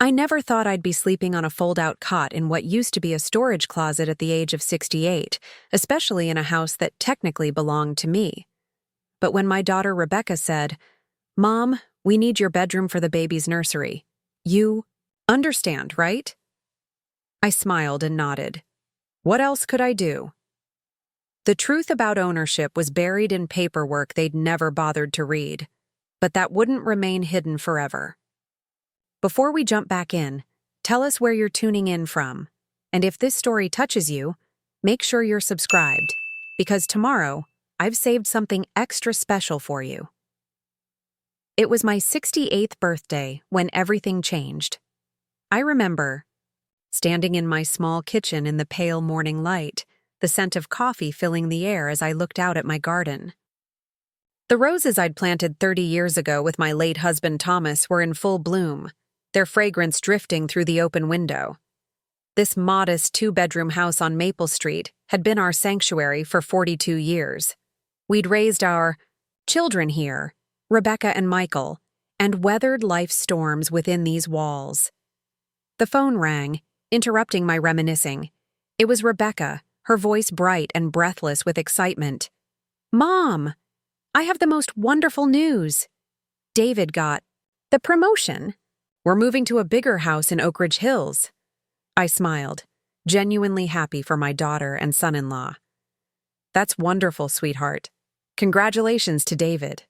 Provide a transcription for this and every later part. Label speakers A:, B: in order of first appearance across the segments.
A: I never thought I'd be sleeping on a fold-out cot in what used to be a storage closet at the age of 68, especially in a house that technically belonged to me. But when my daughter Rebecca said, "Mom, we need your bedroom for the baby's nursery," you understand, right? I smiled and nodded. What else could I do? The truth about ownership was buried in paperwork they'd never bothered to read, but that wouldn't remain hidden forever. Before we jump back in, tell us where you're tuning in from, and if this story touches you, make sure you're subscribed, because tomorrow, I've saved something extra special for you. It was my 68th birthday when everything changed. I remember standing in my small kitchen in the pale morning light, the scent of coffee filling the air as I looked out at my garden. The roses I'd planted 30 years ago with my late husband Thomas were in full bloom, their fragrance drifting through the open window. This modest two-bedroom house on Maple Street had been our sanctuary for 42 years. We'd raised our children here, Rebecca and Michael, and weathered life's storms within these walls. The phone rang, interrupting my reminiscing. It was Rebecca, her voice bright and breathless with excitement. "Mom, I have the most wonderful news. David got the promotion. We're moving to a bigger house in Oak Ridge Hills." I smiled, genuinely happy for my daughter and son-in-law. "That's wonderful, sweetheart. Congratulations to David."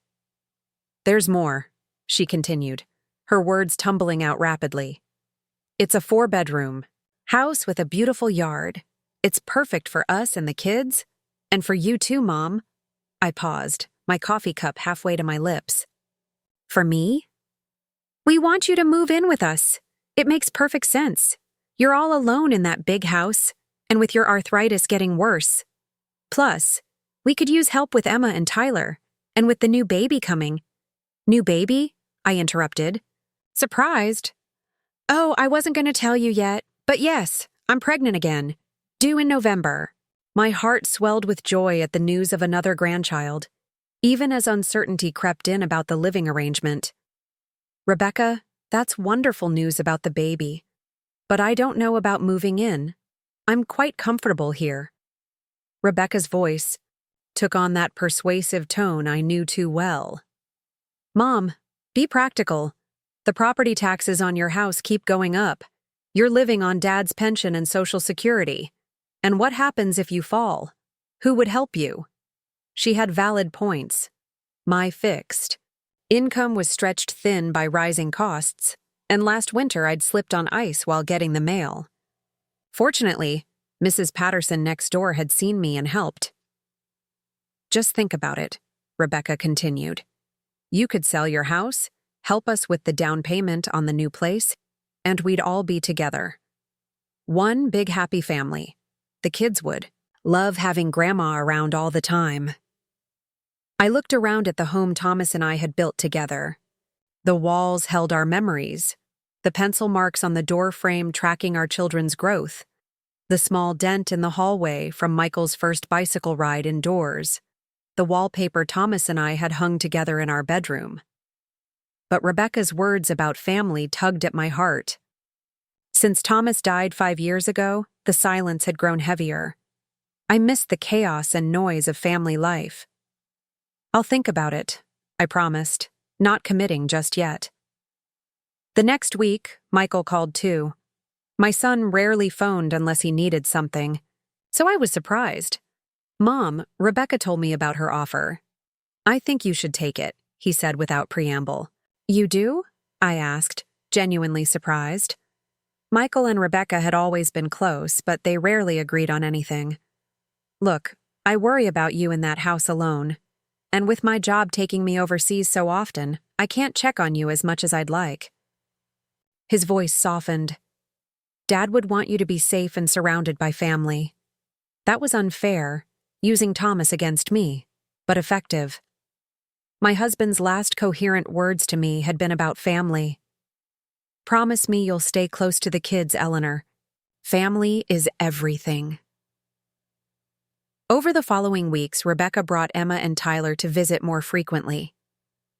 A: "There's more," she continued, her words tumbling out rapidly. "It's a 4-bedroom house with a beautiful yard. It's perfect for us and the kids, and for you too, Mom." I paused, my coffee cup halfway to my lips. "For me? We want you to move in with us. It makes perfect sense. You're all alone in that big house, and with your arthritis getting worse. Plus, we could use help with Emma and Tyler, and with the new baby coming." "New baby?" I interrupted. Surprised. "Oh, I wasn't going to tell you yet, but yes, I'm pregnant again. Due in November." My heart swelled with joy at the news of another grandchild, even as uncertainty crept in about the living arrangement. "Rebecca, that's wonderful news about the baby. But I don't know about moving in. I'm quite comfortable here." Rebecca's voice took on that persuasive tone I knew too well. "Mom, be practical. The property taxes on your house keep going up. You're living on Dad's pension and Social Security. And what happens if you fall? Who would help you?" She had valid points. My fixed income was stretched thin by rising costs, and last winter I'd slipped on ice while getting the mail. Fortunately, Mrs. Patterson next door had seen me and helped. "Just think about it," Rebecca continued. "You could sell your house, help us with the down payment on the new place, and we'd all be together. One big happy family. The kids would love having Grandma around all the time." I looked around at the home Thomas and I had built together. The walls held our memories, the pencil marks on the door frame tracking our children's growth, the small dent in the hallway from Michael's first bicycle ride indoors, the wallpaper Thomas and I had hung together in our bedroom. But Rebecca's words about family tugged at my heart. Since Thomas died 5 years ago, the silence had grown heavier. I missed the chaos and noise of family life. "I'll think about it," I promised, not committing just yet. The next week, Michael called too. My son rarely phoned unless he needed something, so I was surprised. "Mom, Rebecca told me about her offer. I think you should take it," he said without preamble. "You do?" I asked, genuinely surprised. Michael and Rebecca had always been close, but they rarely agreed on anything. "Look, I worry about you in that house alone. And with my job taking me overseas so often, I can't check on you as much as I'd like." His voice softened. "Dad would want you to be safe and surrounded by family." That was unfair, using Thomas against me, but effective. My husband's last coherent words to me had been about family. "Promise me you'll stay close to the kids, Eleanor. Family is everything." Over the following weeks, Rebecca brought Emma and Tyler to visit more frequently.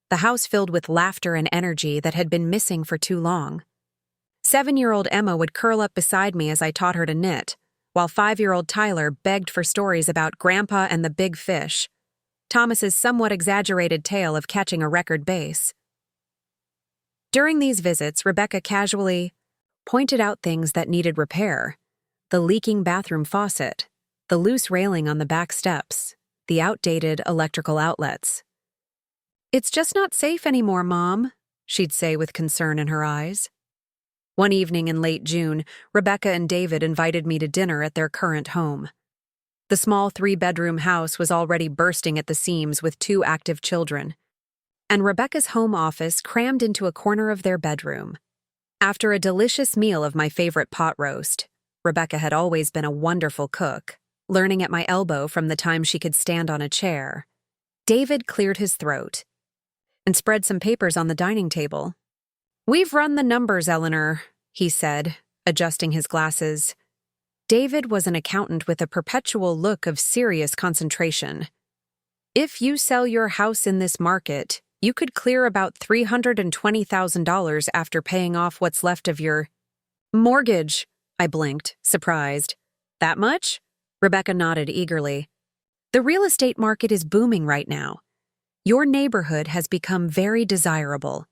A: The house filled with laughter and energy that had been missing for too long. 7-year-old Emma would curl up beside me as I taught her to knit, while 5-year-old Tyler begged for stories about Grandpa and the big fish, Thomas's somewhat exaggerated tale of catching a record base. During these visits, Rebecca casually pointed out things that needed repair: the leaking bathroom faucet, the loose railing on the back steps, the outdated electrical outlets. "It's just not safe anymore, Mom," she'd say with concern in her eyes. One evening in late June, Rebecca and David invited me to dinner at their current home. The small 3-bedroom house was already bursting at the seams with 2 active children, and Rebecca's home office crammed into a corner of their bedroom. After a delicious meal of my favorite pot roast, Rebecca had always been a wonderful cook, learning at my elbow from the time she could stand on a chair. David cleared his throat and spread some papers on the dining table. "We've run the numbers, Eleanor," he said, adjusting his glasses. David was an accountant with a perpetual look of serious concentration. "If you sell your house in this market, you could clear about $320,000 after paying off what's left of your mortgage." I blinked, surprised. "That much?" Rebecca nodded eagerly. "The real estate market is booming right now. Your neighborhood has become very desirable,"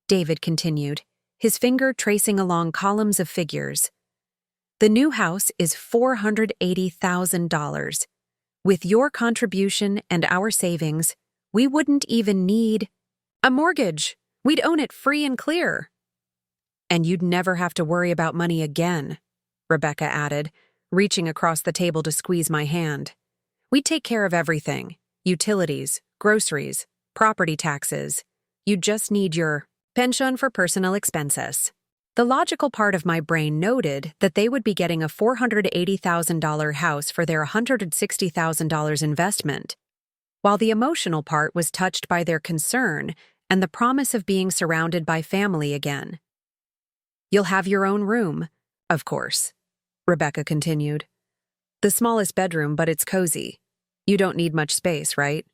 A: David continued, his finger tracing along columns of figures. "The new house is $480,000. With your contribution and our savings, we wouldn't even need a mortgage. We'd own it free and clear." "And you'd never have to worry about money again," Rebecca added, reaching across the table to squeeze my hand. "We'd take care of everything: utilities, groceries, property taxes. You'd just need your pension for personal expenses." The logical part of my brain noted that they would be getting a $480,000 house for their $160,000 investment, while the emotional part was touched by their concern and the promise of being surrounded by family again. "You'll have your own room, of course," Rebecca continued. "The smallest bedroom, but it's cozy. You don't need much space, right?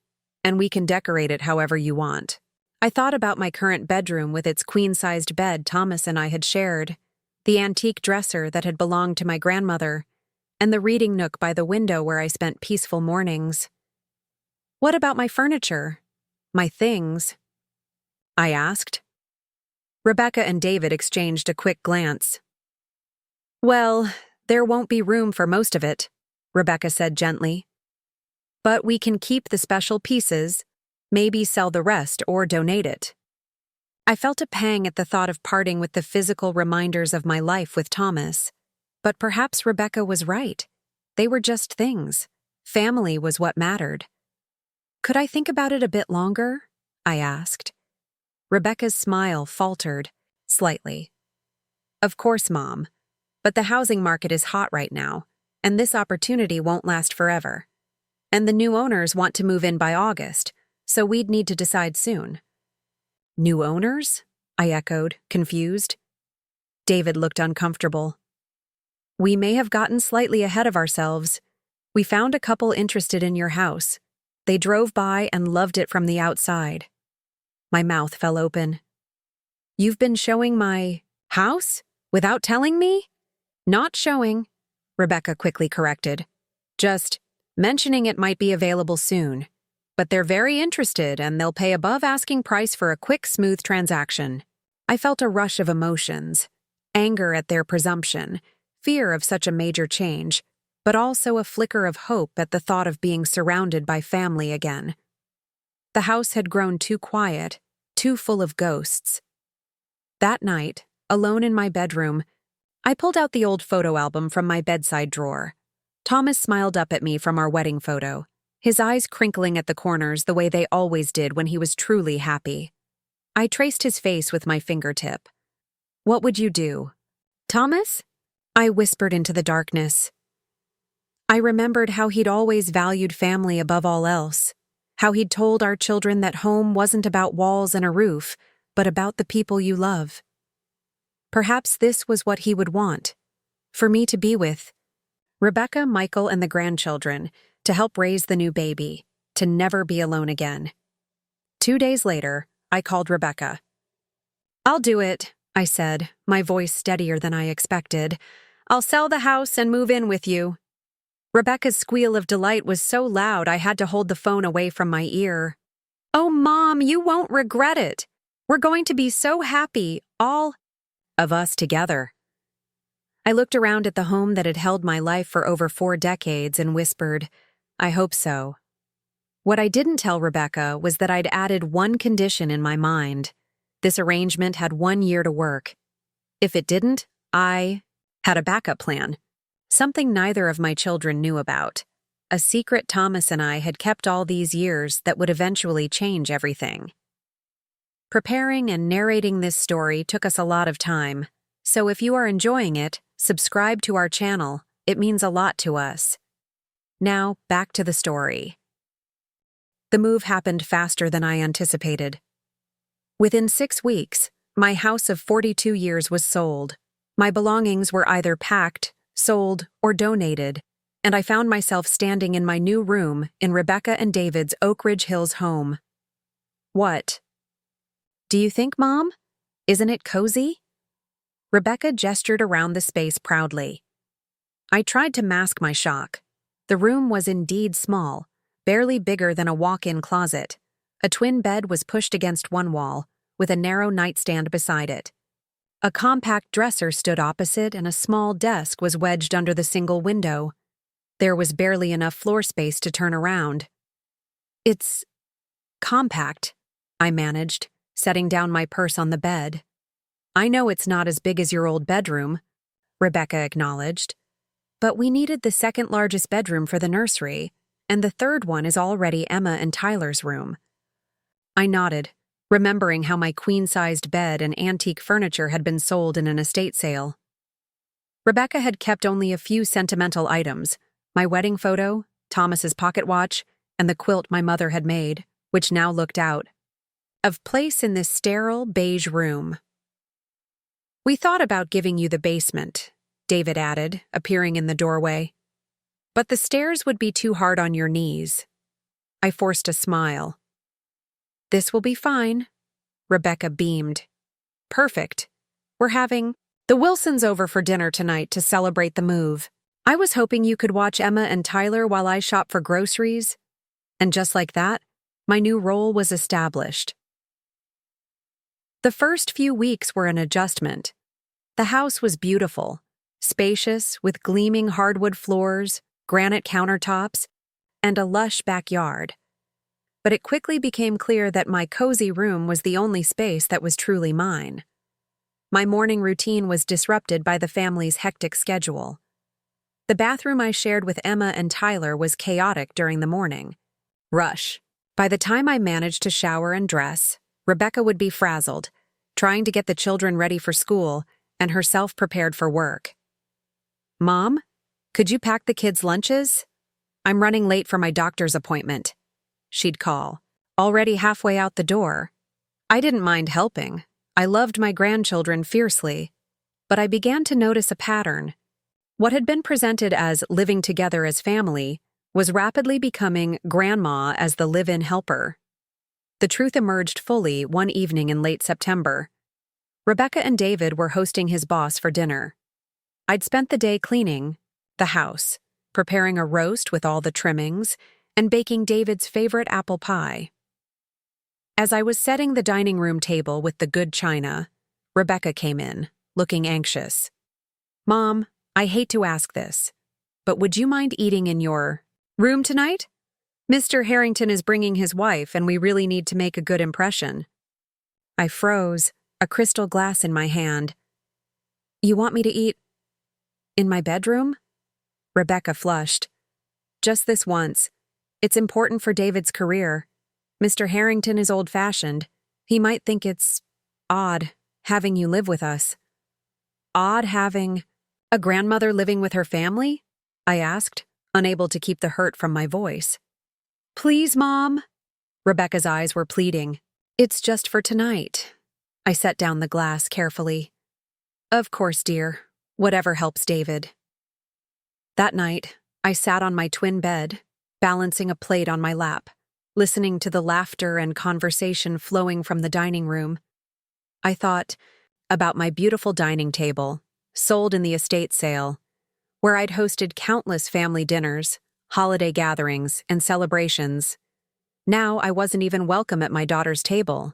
A: And we can decorate it however you want." I thought about my current bedroom with its queen-sized bed Thomas and I had shared, the antique dresser that had belonged to my grandmother, and the reading nook by the window where I spent peaceful mornings. "What about my furniture? My things?" I asked. Rebecca and David exchanged a quick glance. "Well, there won't be room for most of it," Rebecca said gently. "But we can keep the special pieces, maybe sell the rest or donate it." I felt a pang at the thought of parting with the physical reminders of my life with Thomas. But perhaps Rebecca was right. They were just things. Family was what mattered. "Could I think about it a bit longer?" I asked. Rebecca's smile faltered slightly. "Of course, Mom. But the housing market is hot right now, and this opportunity won't last forever. And the new owners want to move in by August, so we'd need to decide soon." "New owners?" I echoed, confused. David looked uncomfortable. "We may have gotten slightly ahead of ourselves. We found a couple interested in your house. They drove by and loved it from the outside." My mouth fell open. "You've been showing my house without telling me?" "Not showing," Rebecca quickly corrected. "Just mentioning it might be available soon. But they're very interested, and they'll pay above asking price for a quick, smooth transaction." I felt a rush of emotions: anger at their presumption, fear of such a major change, but also a flicker of hope at the thought of being surrounded by family again. The house had grown too quiet, too full of ghosts. That night, alone in my bedroom, I pulled out the old photo album from my bedside drawer. Thomas smiled up at me from our wedding photo, his eyes crinkling at the corners the way they always did when he was truly happy. I traced his face with my fingertip. "What would you do?" "Thomas?" I whispered into the darkness. I remembered how he'd always valued family above all else, how he'd told our children that home wasn't about walls and a roof, but about the people you love. Perhaps this was what he would want, for me to be with Rebecca, Michael, and the grandchildren, to help raise the new baby, to never be alone again. 2 days later, I called Rebecca. "I'll do it. I said, my voice steadier than I expected. I'll sell the house and move in with you. Rebecca's squeal of delight was so loud I had to hold the phone away from my ear. Oh, Mom, you won't regret it. We're going to be so happy, all of us together. I looked around at the home that had held my life for over 4 decades and whispered, I hope so. What I didn't tell Rebecca was that I'd added one condition in my mind. This arrangement had 1 year to work. If it didn't, I had a backup plan. Something neither of my children knew about. A secret Thomas and I had kept all these years that would eventually change everything. Preparing and narrating this story took us a lot of time, so if you are enjoying it, subscribe to our channel. It means a lot to us. Now, back to the story. The move happened faster than I anticipated. Within 6 weeks, my house of 42 years was sold. My belongings were either packed, sold, or donated, and I found myself standing in my new room in Rebecca and David's Oak Ridge Hills home. What? Do you think, Mom? Isn't it cozy? Rebecca gestured around the space proudly. I tried to mask my shock. The room was indeed small, barely bigger than a walk-in closet. A twin bed was pushed against one wall, with a narrow nightstand beside it. A compact dresser stood opposite, and a small desk was wedged under the single window. There was barely enough floor space to turn around. It's compact, I managed, setting down my purse on the bed. I know it's not as big as your old bedroom, Rebecca acknowledged, but we needed the second largest bedroom for the nursery, and the third one is already Emma and Tyler's room. I nodded, remembering how my queen-sized bed and antique furniture had been sold in an estate sale. Rebecca had kept only a few sentimental items, my wedding photo, Thomas's pocket watch, and the quilt my mother had made, which now looked out of place in this sterile, beige room. We thought about giving you the basement, David added, appearing in the doorway. But the stairs would be too hard on your knees. I forced a smile. This will be fine, Rebecca beamed. Perfect. We're having the Wilsons over for dinner tonight to celebrate the move. I was hoping you could watch Emma and Tyler while I shop for groceries. And just like that, my new role was established. The first few weeks were an adjustment. The house was beautiful, spacious with gleaming hardwood floors, granite countertops, and a lush backyard. But it quickly became clear that my cozy room was the only space that was truly mine. My morning routine was disrupted by the family's hectic schedule. The bathroom I shared with Emma and Tyler was chaotic during the morning. Rush. By the time I managed to shower and dress, Rebecca would be frazzled, trying to get the children ready for school and herself prepared for work. Mom, could you pack the kids' lunches? I'm running late for my doctor's appointment, she'd call, already halfway out the door. I didn't mind helping. I loved my grandchildren fiercely, but I began to notice a pattern. What had been presented as living together as family was rapidly becoming grandma as the live-in helper. The truth emerged fully one evening in late September. Rebecca and David were hosting his boss for dinner. I'd spent the day cleaning the house, preparing a roast with all the trimmings, and baking David's favorite apple pie. As I was setting the dining room table with the good china, Rebecca came in, looking anxious. Mom, I hate to ask this, but would you mind eating in your room tonight? Mr. Harrington is bringing his wife, and we really need to make a good impression. I froze, a crystal glass in my hand. You want me to eat in my bedroom? Rebecca flushed. Just this once. It's important for David's career. Mr. Harrington is old-fashioned. He might think it's odd having you live with us. Odd having a grandmother living with her family? I asked, unable to keep the hurt from my voice. Please, Mom. Rebecca's eyes were pleading. It's just for tonight. I set down the glass carefully. Of course, dear. Whatever helps David. That night, I sat on my twin bed, balancing a plate on my lap, listening to the laughter and conversation flowing from the dining room. I thought, about my beautiful dining table, sold in the estate sale, where I'd hosted countless family dinners, holiday gatherings, and celebrations. Now I wasn't even welcome at my daughter's table.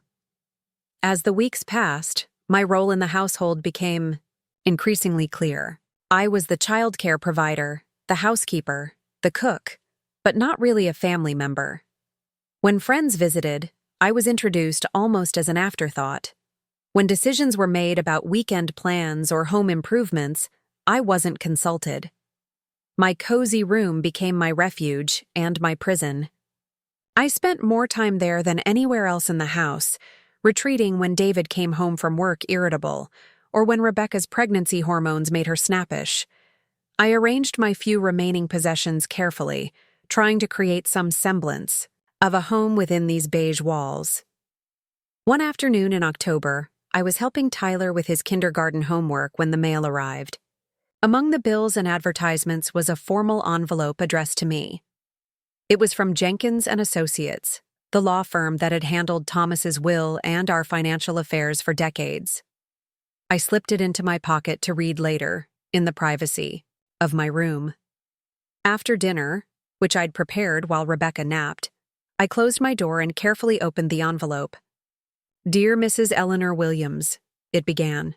A: As the weeks passed, my role in the household became increasingly clear. I was the childcare provider, the housekeeper, the cook, but not really a family member. When friends visited, I was introduced almost as an afterthought. When decisions were made about weekend plans or home improvements, I wasn't consulted. My cozy room became my refuge and my prison. I spent more time there than anywhere else in the house, retreating when David came home from work irritable, or when Rebecca's pregnancy hormones made her snappish. I arranged my few remaining possessions carefully, trying to create some semblance of a home within these beige walls. One afternoon in October, I was helping Tyler with his kindergarten homework when the mail arrived. Among the bills and advertisements was a formal envelope addressed to me. It was from Jenkins and Associates, the law firm that had handled Thomas's will and our financial affairs for decades. I slipped it into my pocket to read later, in the privacy of my room. After dinner, which I'd prepared while Rebecca napped, I closed my door and carefully opened the envelope. "Dear Mrs. Eleanor Williams," it began.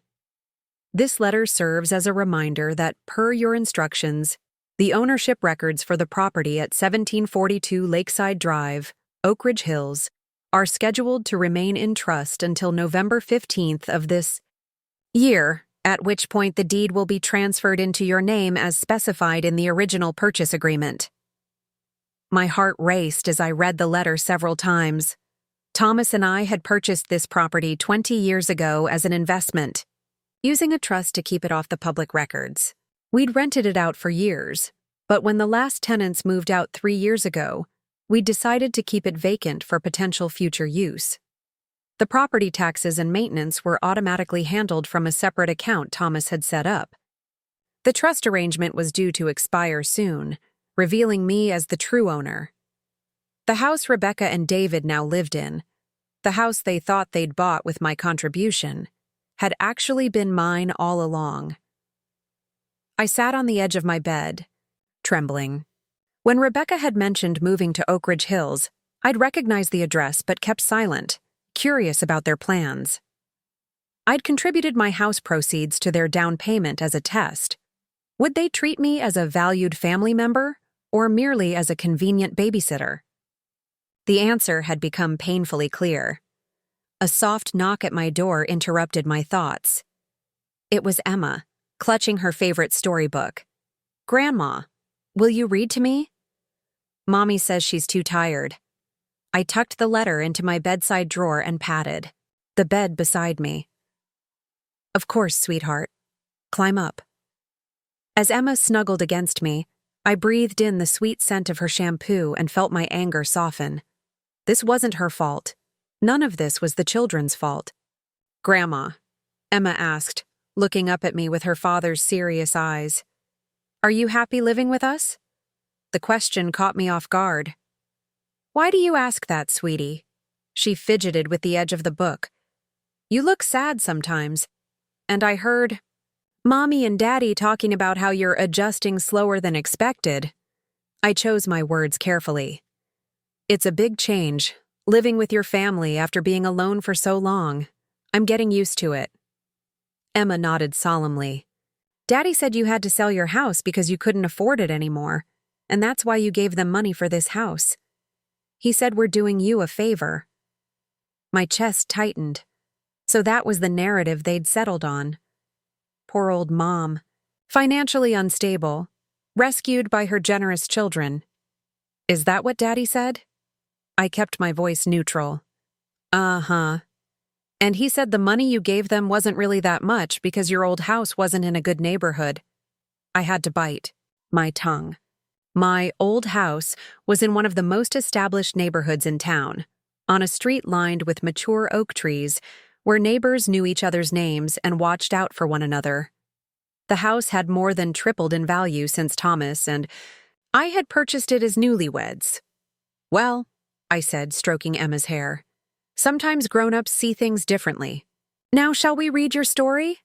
A: "This letter serves as a reminder that, per your instructions, the ownership records for the property at 1742 Lakeside Drive, Oak Ridge Hills, are scheduled to remain in trust until November 15th of this year, at which point the deed will be transferred into your name as specified in the original purchase agreement." My heart raced as I read the letter several times. Thomas and I had purchased this property 20 years ago as an investment, using a trust to keep it off the public records. We'd rented it out for years, but when the last tenants moved out 3 years ago, we decided to keep it vacant for potential future use. The property taxes and maintenance were automatically handled from a separate account Thomas had set up. The trust arrangement was due to expire soon, revealing me as the true owner. The house Rebecca and David now lived in, the house they thought they'd bought with my contribution, had actually been mine all along. I sat on the edge of my bed, trembling. When Rebecca had mentioned moving to Oak Ridge Hills, I'd recognized the address but kept silent, curious about their plans. I'd contributed my house proceeds to their down payment as a test. Would they treat me as a valued family member or merely as a convenient babysitter? The answer had become painfully clear. A soft knock at my door interrupted my thoughts. It was Emma, clutching her favorite storybook. "Grandma, will you read to me?" "Mommy says she's too tired." I tucked the letter into my bedside drawer and patted the bed beside me. "Of course, sweetheart. Climb up." As Emma snuggled against me, I breathed in the sweet scent of her shampoo and felt my anger soften. This wasn't her fault. None of this was the children's fault. "Grandma," Emma asked, looking up at me with her father's serious eyes, "are you happy living with us?" The question caught me off guard. "Why do you ask that, sweetie?" She fidgeted with the edge of the book. "You look sad sometimes. And I heard Mommy and Daddy talking about how you're adjusting slower than expected." I chose my words carefully. "It's a big change, living with your family after being alone for so long. I'm getting used to it." Emma nodded solemnly. "Daddy said you had to sell your house because you couldn't afford it anymore, and that's why you gave them money for this house. He said we're doing you a favor." My chest tightened. So that was the narrative they'd settled on. Poor old Mom. Financially unstable. Rescued by her generous children. Is that what Daddy said? I kept my voice neutral. Uh-huh. And he said the money you gave them wasn't really that much because your old house wasn't in a good neighborhood. I had to bite my tongue. My old house was in one of the most established neighborhoods in town, on a street lined with mature oak trees, where neighbors knew each other's names and watched out for one another. The house had more than tripled in value since Thomas, and I had purchased it as newlyweds. "Well," I said, stroking Emma's hair, "sometimes grown-ups see things differently. Now shall we read your story?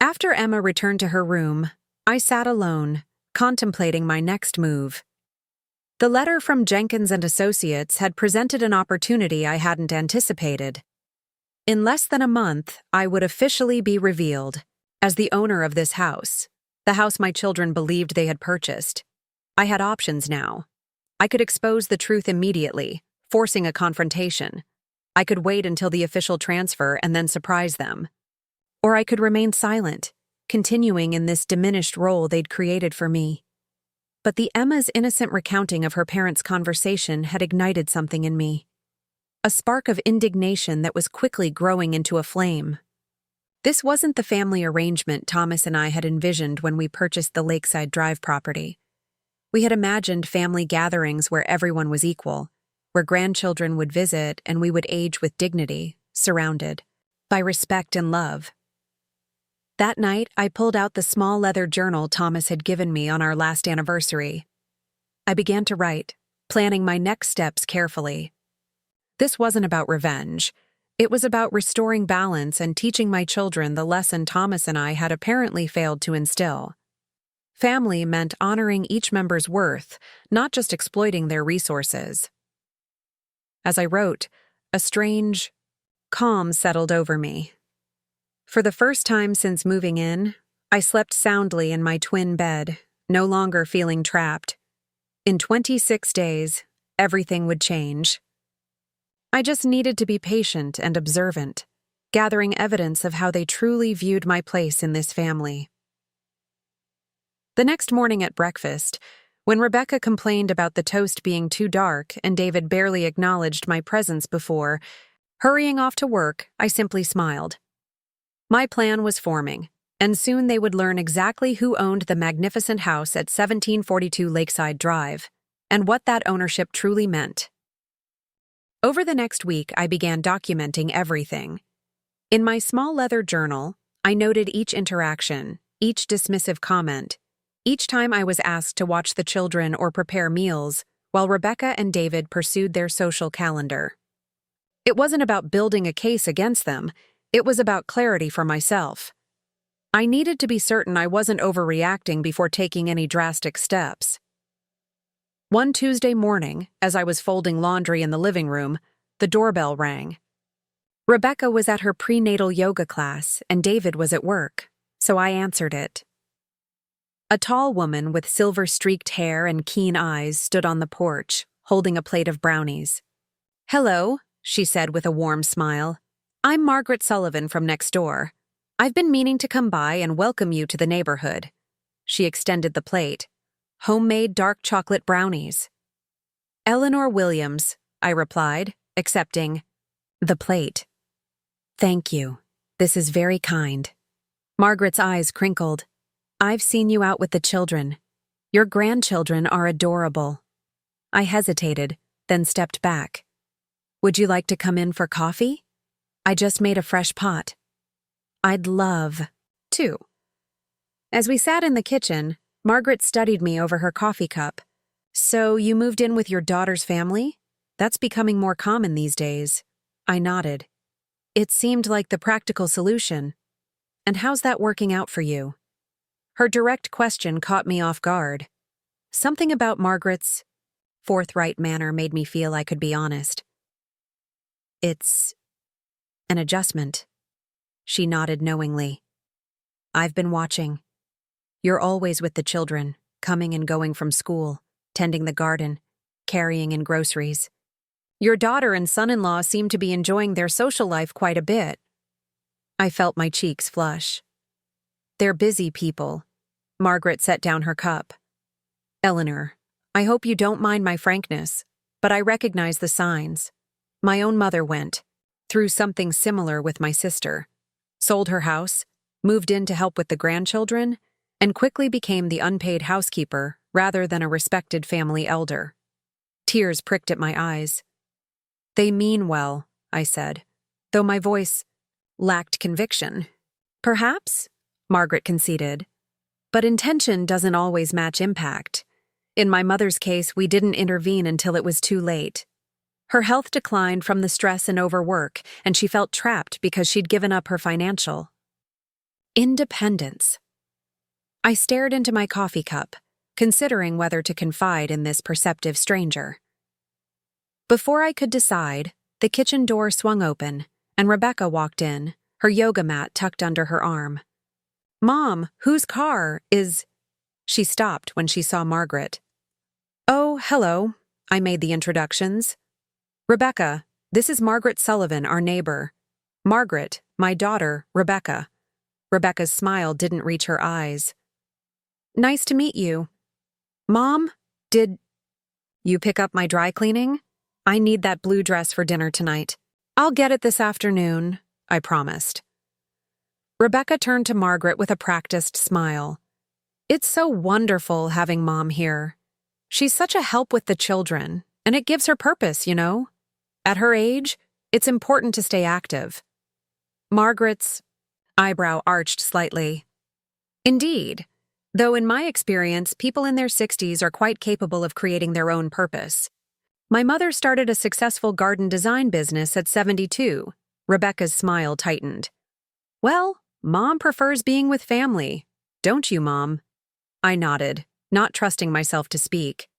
A: After Emma returned to her room, I sat alone, contemplating my next move. The letter from Jenkins and Associates had presented an opportunity I hadn't anticipated. In less than a month, I would officially be revealed as the owner of this house, the house my children believed they had purchased. I had options now. I could expose the truth immediately, forcing a confrontation. I could wait until the official transfer and then surprise them. Or I could remain silent, continuing in this diminished role they'd created for me. But the Emma's innocent recounting of her parents' conversation had ignited something in me. A spark of indignation that was quickly growing into a flame. This wasn't the family arrangement Thomas and I had envisioned when we purchased the Lakeside Drive property. We had imagined family gatherings where everyone was equal, where grandchildren would visit and we would age with dignity, surrounded by respect and love. That night, I pulled out the small leather journal Thomas had given me on our last anniversary. I began to write, planning my next steps carefully. This wasn't about revenge. It was about restoring balance and teaching my children the lesson Thomas and I had apparently failed to instill. Family meant honoring each member's worth, not just exploiting their resources. As I wrote, a strange calm settled over me. For the first time since moving in, I slept soundly in my twin bed, no longer feeling trapped. In 26 days, everything would change. I just needed to be patient and observant, gathering evidence of how they truly viewed my place in this family. The next morning at breakfast, when Rebecca complained about the toast being too dark and David barely acknowledged my presence before, hurrying off to work, I simply smiled. My plan was forming, and soon they would learn exactly who owned the magnificent house at 1742 Lakeside Drive, and what that ownership truly meant. Over the next week, I began documenting everything. In my small leather journal, I noted each interaction, each dismissive comment, each time I was asked to watch the children or prepare meals, while Rebecca and David pursued their social calendar. It wasn't about building a case against them. It was about clarity for myself. I needed to be certain I wasn't overreacting before taking any drastic steps. One Tuesday morning, as I was folding laundry in the living room, the doorbell rang. Rebecca was at her prenatal yoga class and David was at work, so I answered it. A tall woman with silver-streaked hair and keen eyes stood on the porch, holding a plate of brownies. "Hello," she said with a warm smile. "I'm Margaret Sullivan from next door. I've been meaning to come by and welcome you to the neighborhood." She extended the plate. "Homemade dark chocolate brownies." "Eleanor Williams," I replied, accepting the plate. "Thank you. This is very kind." Margaret's eyes crinkled. "I've seen you out with the children. Your grandchildren are adorable." I hesitated, then stepped back. "Would you like to come in for coffee? I just made a fresh pot." "I'd love to." As we sat in the kitchen, Margaret studied me over her coffee cup. "So you moved in with your daughter's family? That's becoming more common these days." I nodded. It seemed like the practical solution. "And how's that working out for you?" Her direct question caught me off guard. Something about Margaret's forthright manner made me feel I could be honest. "It's an adjustment." She nodded knowingly. "I've been watching. You're always with the children, coming and going from school, tending the garden, carrying in groceries. Your daughter and son-in-law seem to be enjoying their social life quite a bit." I felt my cheeks flush. "They're busy people." Margaret set down her cup. "Eleanor, I hope you don't mind my frankness, but I recognize the signs. My own mother went through something similar with my sister, sold her house, moved in to help with the grandchildren, and quickly became the unpaid housekeeper rather than a respected family elder." Tears pricked at my eyes. "They mean well," I said, though my voice lacked conviction. "Perhaps," Margaret conceded, "but intention doesn't always match impact. In my mother's case, we didn't intervene until it was too late. Her health declined from the stress and overwork, and she felt trapped because she'd given up her financial independence. I stared into my coffee cup, considering whether to confide in this perceptive stranger. Before I could decide, the kitchen door swung open, and Rebecca walked in, her yoga mat tucked under her arm. "Mom, whose car is—" She stopped when she saw Margaret. "Oh, hello," I made the introductions. "Rebecca, this is Margaret Sullivan, our neighbor. Margaret, my daughter, Rebecca." Rebecca's smile didn't reach her eyes. "Nice to meet you. Mom, did you pick up my dry cleaning? I need that blue dress for dinner tonight." "I'll get it this afternoon," I promised. Rebecca turned to Margaret with a practiced smile. "It's so wonderful having Mom here. She's such a help with the children, and it gives her purpose, you know? At her age, it's important to stay active." Margaret's eyebrow arched slightly. "Indeed, though in my experience, people in their 60s are quite capable of creating their own purpose. My mother started a successful garden design business at 72. Rebecca's smile tightened. "Well, Mom prefers being with family. Don't you, Mom?" I nodded, not trusting myself to speak.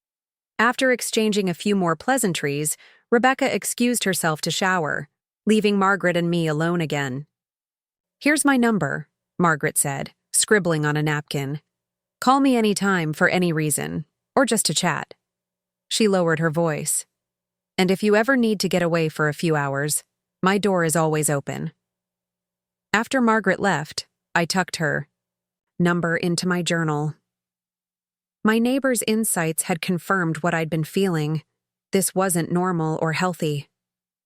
A: After exchanging a few more pleasantries, Rebecca excused herself to shower, leaving Margaret and me alone again. "Here's my number," Margaret said, scribbling on a napkin. "Call me any time for any reason, or just to chat." She lowered her voice. "And if you ever need to get away for a few hours, my door is always open." After Margaret left, I tucked her number into my journal. My neighbor's insights had confirmed what I'd been feeling. This wasn't normal or healthy.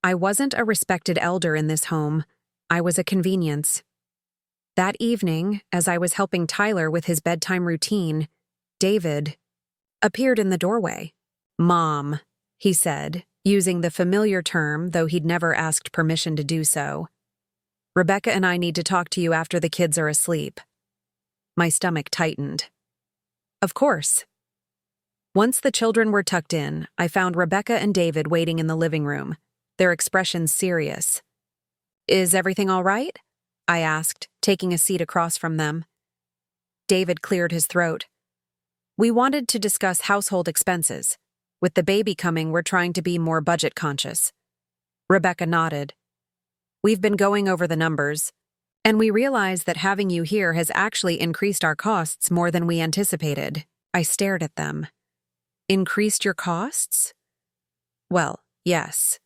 A: I wasn't a respected elder in this home. I was a convenience. That evening, as I was helping Tyler with his bedtime routine, David appeared in the doorway. "Mom," he said, using the familiar term, though he'd never asked permission to do so. "Rebecca and I need to talk to you after the kids are asleep." My stomach tightened. Of course. Once the children were tucked in, I found Rebecca and David waiting in the living room, their expressions serious. "Is everything all right?" I asked, taking a seat across from them. David cleared his throat. "We wanted to discuss household expenses. With the baby coming, we're trying to be more budget conscious." Rebecca nodded. "We've been going over the numbers, and we realize that having you here has actually increased our costs more than we anticipated." I stared at them. "Increased your costs?" "Well, yes,"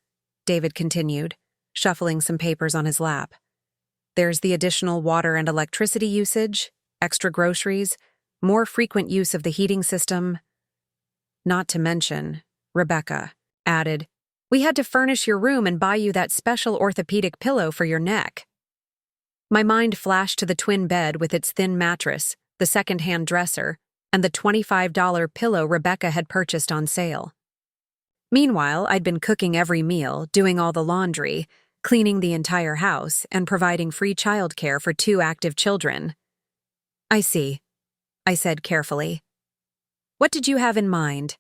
A: David continued, shuffling some papers on his lap. "There's the additional water and electricity usage, extra groceries, more frequent use of the heating system. Not to mention," Rebecca added, "we had to furnish your room and buy you that special orthopedic pillow for your neck." My mind flashed to the twin bed with its thin mattress, the second-hand dresser, and the $25 pillow Rebecca had purchased on sale. Meanwhile, I'd been cooking every meal, doing all the laundry, cleaning the entire house, and providing free childcare for 2 active children. "I see," I said carefully. "What did you have in mind?"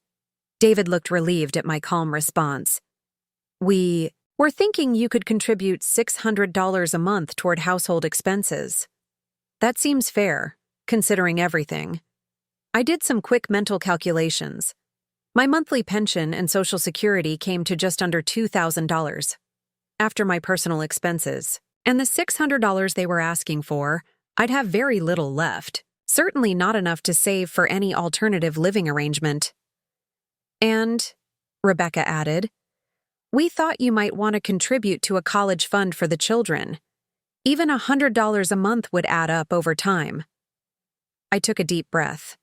A: David looked relieved at my calm response. "We were thinking you could contribute $600 a month toward household expenses. That seems fair, considering everything." I did some quick mental calculations. My monthly pension and Social Security came to just under $2,000. After my personal expenses, and the $600 they were asking for, I'd have very little left, certainly not enough to save for any alternative living arrangement. "And," Rebecca added, "we thought you might want to contribute to a college fund for the children. Even $100 a month would add up over time." I took a deep breath.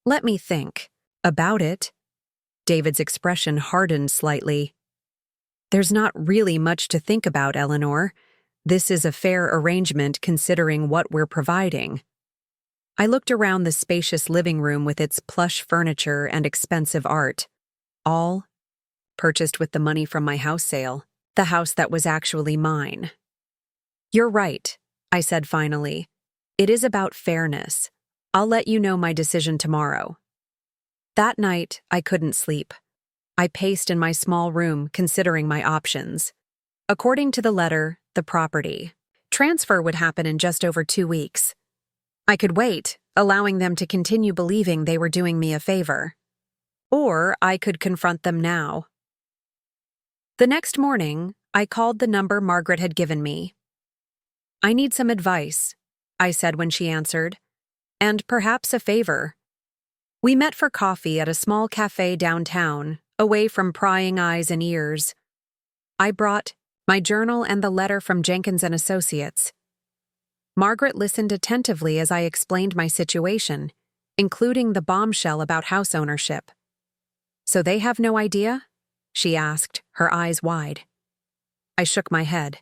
A: "Let me think about it." David's expression hardened slightly. "There's not really much to think about, Eleanor. This is a fair arrangement considering what we're providing." I looked around the spacious living room with its plush furniture and expensive art, all purchased with the money from my house sale, the house that was actually mine. "You're right," I said finally. "It is about fairness. I'll let you know my decision tomorrow." That night, I couldn't sleep. I paced in my small room, considering my options. According to the letter, the property transfer would happen in just over 2 weeks. I could wait, allowing them to continue believing they were doing me a favor. Or I could confront them now. The next morning, I called the number Margaret had given me. "I need some advice," I said when she answered, "and perhaps a favor." We met for coffee at a small cafe downtown, away from prying eyes and ears. I brought my journal and the letter from Jenkins and Associates. Margaret listened attentively as I explained my situation, including the bombshell about house ownership. "So they have no idea?" she asked, her eyes wide. I shook my head.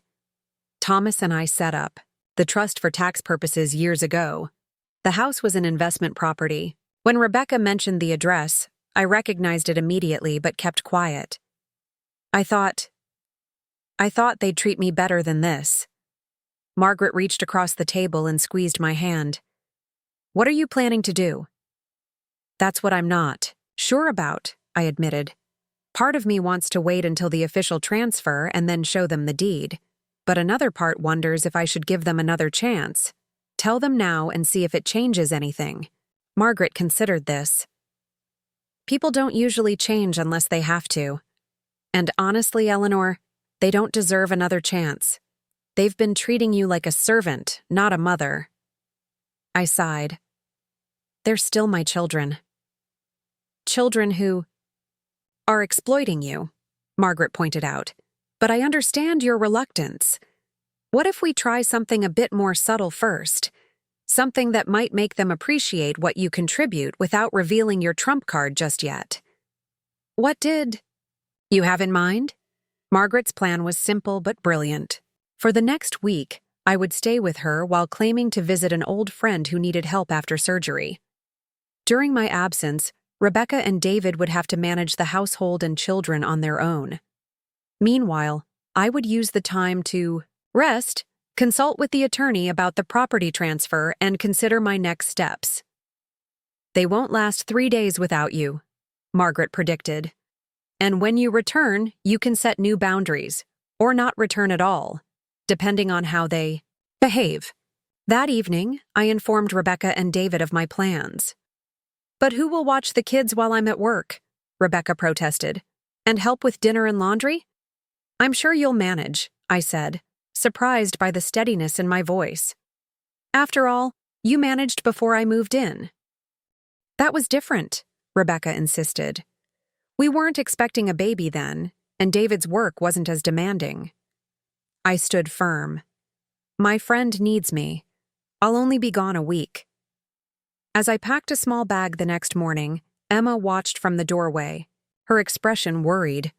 A: "Thomas and I set up the trust for tax purposes years ago. The house was an investment property. When Rebecca mentioned the address, I recognized it immediately but kept quiet. I thought they'd treat me better than this." Margaret reached across the table and squeezed my hand. "What are you planning to do?" "That's what I'm not sure about," I admitted. "Part of me wants to wait until the official transfer and then show them the deed, but another part wonders if I should give them another chance. Tell them now and see if it changes anything." Margaret considered this. "People don't usually change unless they have to. And honestly, Eleanor, they don't deserve another chance. They've been treating you like a servant, not a mother." I sighed. "They're still my children." "Children who are exploiting you," Margaret pointed out. "But I understand your reluctance. What if we try something a bit more subtle first? Something that might make them appreciate what you contribute without revealing your trump card just yet." "What did you have in mind?" Margaret's plan was simple but brilliant. For the next week, I would stay with her while claiming to visit an old friend who needed help after surgery. During my absence, Rebecca and David would have to manage the household and children on their own. Meanwhile, I would use the time to rest, consult with the attorney about the property transfer, and consider my next steps. "They won't last 3 days without you," Margaret predicted. "And when you return, you can set new boundaries, or not return at all, depending on how they behave." That evening, I informed Rebecca and David of my plans. "But who will watch the kids while I'm at work?" Rebecca protested. "And help with dinner and laundry?" "I'm sure you'll manage," I said, surprised by the steadiness in my voice. "After all, you managed before I moved in." "That was different," Rebecca insisted. "We weren't expecting a baby then, and David's work wasn't as demanding." I stood firm. "My friend needs me. I'll only be gone a week." As I packed a small bag the next morning, Emma watched from the doorway, her expression worried.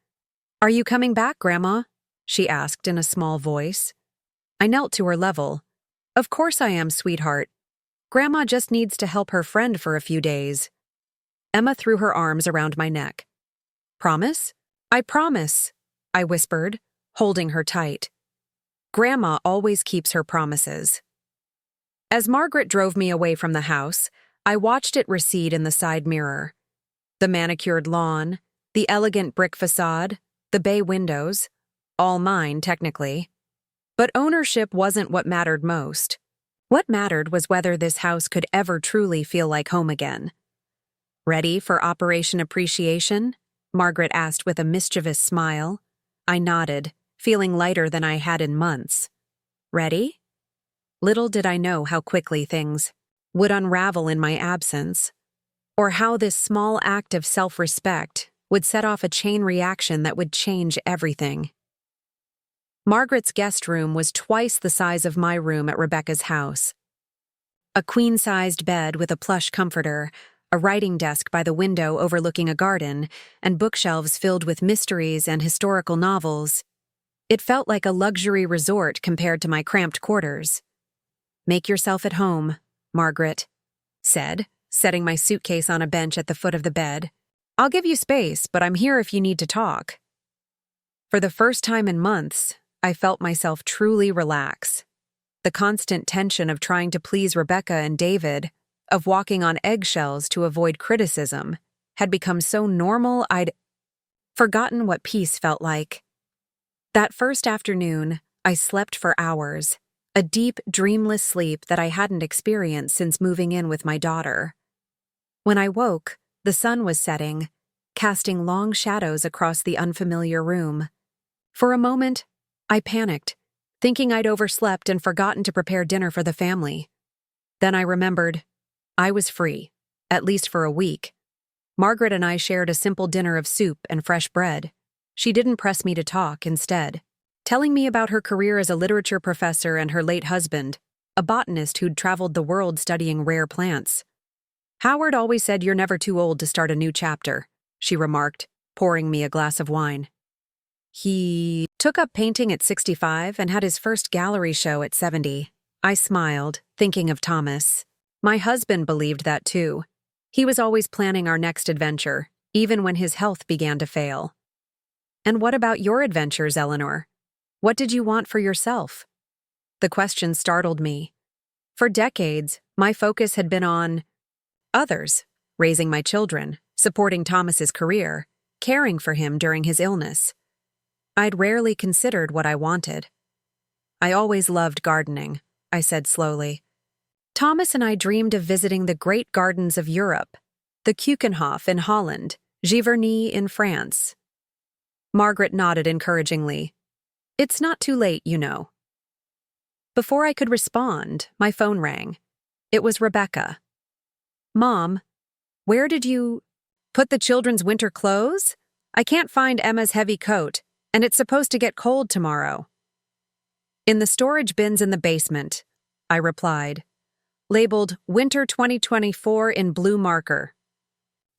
A: "Are you coming back, Grandma?" she asked in a small voice. I knelt to her level. "Of course I am, sweetheart. Grandma just needs to help her friend for a few days." Emma threw her arms around my neck. "Promise?" "I promise," I whispered, holding her tight. Grandma always keeps her promises. As Margaret drove me away from the house, I watched it recede in the side mirror. The manicured lawn, the elegant brick facade, the bay windows, all mine, technically. But ownership wasn't what mattered most. What mattered was whether this house could ever truly feel like home again. "Ready for Operation Appreciation?" Margaret asked with a mischievous smile. I nodded, feeling lighter than I had in months. "Ready?" Little did I know how quickly things would unravel in my absence, or how this small act of self-respect would set off a chain reaction that would change everything. Margaret's guest room was twice the size of my room at Rebecca's house. A queen-sized bed with a plush comforter, a writing desk by the window overlooking a garden, and bookshelves filled with mysteries and historical novels. It felt like a luxury resort compared to my cramped quarters. "Make yourself at home," Margaret said, setting my suitcase on a bench at the foot of the bed. "I'll give you space, but I'm here if you need to talk." For the first time in months, I felt myself truly relax. The constant tension of trying to please Rebecca and David, of walking on eggshells to avoid criticism, had become so normal I'd forgotten what peace felt like. That first afternoon, I slept for hours, a deep, dreamless sleep that I hadn't experienced since moving in with my daughter. When I woke, the sun was setting, casting long shadows across the unfamiliar room. For a moment, I panicked, thinking I'd overslept and forgotten to prepare dinner for the family. Then I remembered I was free, at least for a week. Margaret and I shared a simple dinner of soup and fresh bread. She didn't press me to talk, instead, telling me about her career as a literature professor and her late husband, a botanist who'd traveled the world studying rare plants. "Howard always said you're never too old to start a new chapter," she remarked, pouring me a glass of wine. "He took up painting at 65 and had his first gallery show at 70. I smiled, thinking of Thomas. My husband believed that too. He was always planning our next adventure, even when his health began to fail. "And what about your adventures, Eleanor? What did you want for yourself?" The question startled me. For decades, my focus had been on others, raising my children, supporting Thomas's career, caring for him during his illness. I'd rarely considered what I wanted. "I always loved gardening," I said slowly. "Thomas and I dreamed of visiting the great gardens of Europe, the Keukenhof in Holland, Giverny in France." Margaret nodded encouragingly. "It's not too late, you know." Before I could respond, my phone rang. It was Rebecca. "Mom, where did you put the children's winter clothes? I can't find Emma's heavy coat, and it's supposed to get cold tomorrow." "In the storage bins in the basement," I replied, labeled Winter 2024 in blue marker.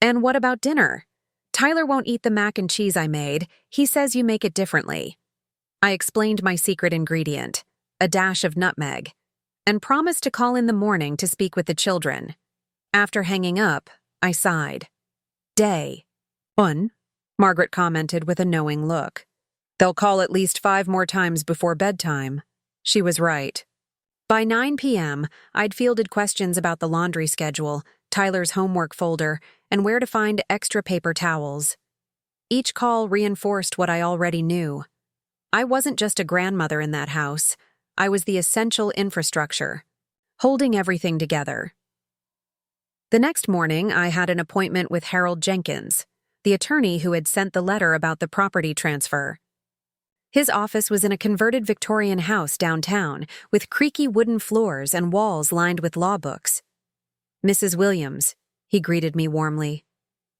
A: "And what about dinner? Tyler won't eat the mac and cheese I made. He says you make it differently." I explained my secret ingredient, a dash of nutmeg, and promised to call in the morning to speak with the children. After hanging up, I sighed. "Day 1," Margaret commented with a knowing look. "They'll call at least 5 more times before bedtime." She was right. By 9 p.m., I'd fielded questions about the laundry schedule, Tyler's homework folder, and where to find extra paper towels. Each call reinforced what I already knew. I wasn't just a grandmother in that house. I was the essential infrastructure, holding everything together. The next morning, I had an appointment with Harold Jenkins, the attorney who had sent the letter about the property transfer. His office was in a converted Victorian house downtown, with creaky wooden floors and walls lined with law books. "Mrs. Williams," he greeted me warmly.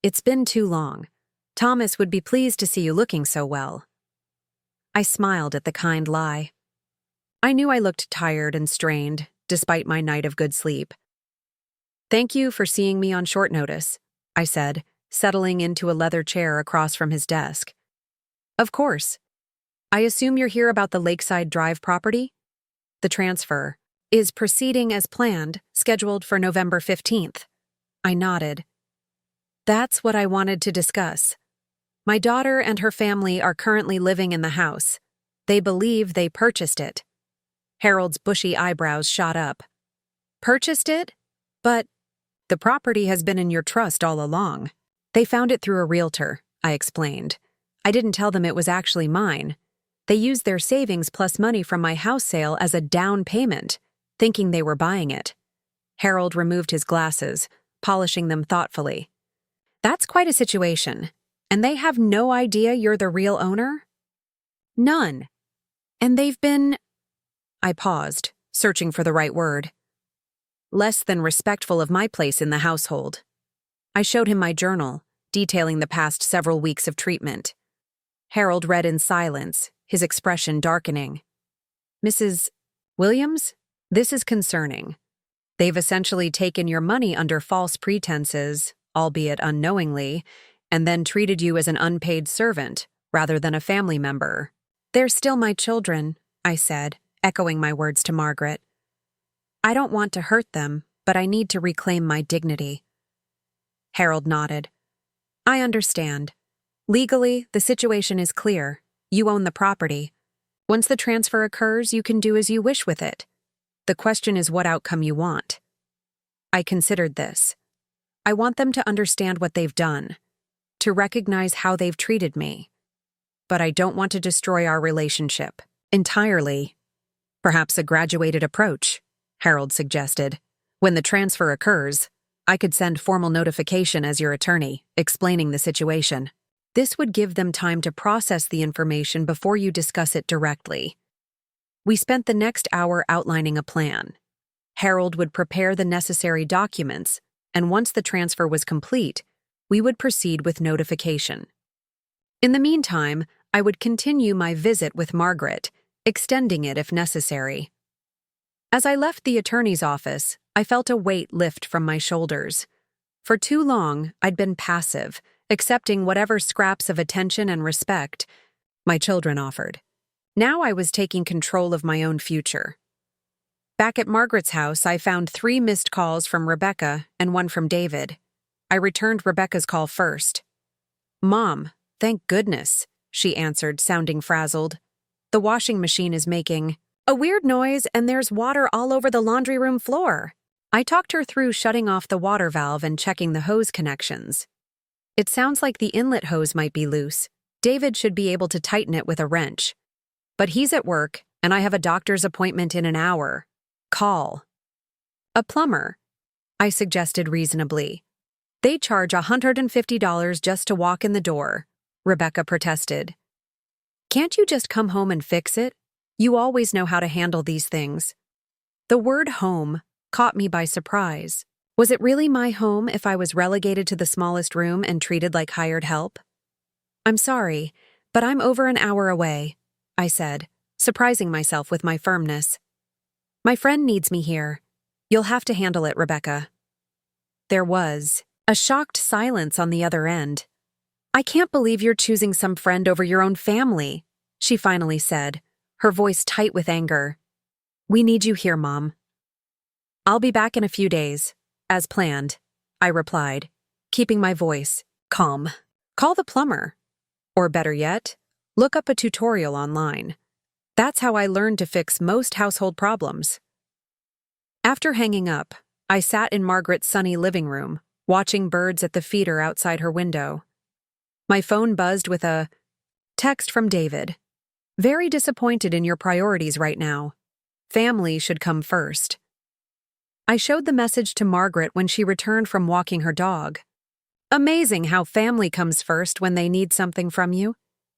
A: "It's been too long. Thomas would be pleased to see you looking so well." I smiled at the kind lie. I knew I looked tired and strained, despite my night of good sleep. "Thank you for seeing me on short notice," I said, settling into a leather chair across from his desk. "Of course. I assume you're here about the Lakeside Drive property?" "The transfer is proceeding as planned, scheduled for November 15th. I nodded. "That's what I wanted to discuss. My daughter and her family are currently living in the house. They believe they purchased it." Harold's bushy eyebrows shot up. "Purchased it? But the property has been in your trust all along." "They found it through a realtor," I explained. "I didn't tell them it was actually mine. They used their savings plus money from my house sale as a down payment, thinking they were buying it." Harold removed his glasses, polishing them thoughtfully. "That's quite a situation. And they have no idea you're the real owner?" "None. And they've been—" I paused, searching for the right word. "Less than respectful of my place in the household." I showed him my journal, detailing the past several weeks of treatment. Harold read in silence, his expression darkening. "Mrs. Williams, this is concerning. They've essentially taken your money under false pretenses, albeit unknowingly, and then treated you as an unpaid servant rather than a family member." "They're still my children," I said, echoing my words to Margaret. "I don't want to hurt them, but I need to reclaim my dignity." Harold nodded. "I understand. Legally, the situation is clear. You own the property. Once the transfer occurs, you can do as you wish with it. The question is what outcome you want." I considered this. I want them to understand what they've done. to recognize how they've treated me. But I don't want to destroy our relationship entirely. Perhaps a graduated approach, Harold suggested. When the transfer occurs, I could send formal notification as your attorney, explaining the situation. This would give them time to process the information before you discuss it directly. We spent the next hour outlining a plan. Harold would prepare the necessary documents, and once the transfer was complete, we would proceed with notification. In the meantime, I would continue my visit with Margaret, extending it if necessary. As I left the attorney's office, I felt a weight lift from my shoulders. For too long, I'd been passive, accepting whatever scraps of attention and respect my children offered. Now I was taking control of my own future. Back at Margaret's house, I found 3 missed calls from Rebecca and 1 from David. I returned Rebecca's call first. "Mom, thank goodness," she answered, sounding frazzled. "The washing machine is making a weird noise and there's water all over the laundry room floor." I talked her through shutting off the water valve and checking the hose connections. "It sounds like the inlet hose might be loose. David should be able to tighten it with a wrench. But he's at work, and I have a doctor's appointment in an hour. Call a plumber," I suggested reasonably. "They charge $150 just to walk in the door," Rebecca protested. "Can't you just come home and fix it? You always know how to handle these things." The word home caught me by surprise. Was it really my home if I was relegated to the smallest room and treated like hired help? "I'm sorry, but I'm over an hour away," I said, surprising myself with my firmness. "My friend needs me here. You'll have to handle it, Rebecca." There was a shocked silence on the other end. "I can't believe you're choosing some friend over your own family," she finally said, her voice tight with anger. "We need you here, Mom." "I'll be back in a few days, as planned," I replied, keeping my voice calm. "Call the plumber. Or better yet, look up a tutorial online. That's how I learned to fix most household problems." After hanging up, I sat in Margaret's sunny living room, watching birds at the feeder outside her window. My phone buzzed with a text from David. "Very disappointed in your priorities right now. Family should come first." I showed the message to Margaret when she returned from walking her dog. "Amazing how family comes first when they need something from you,"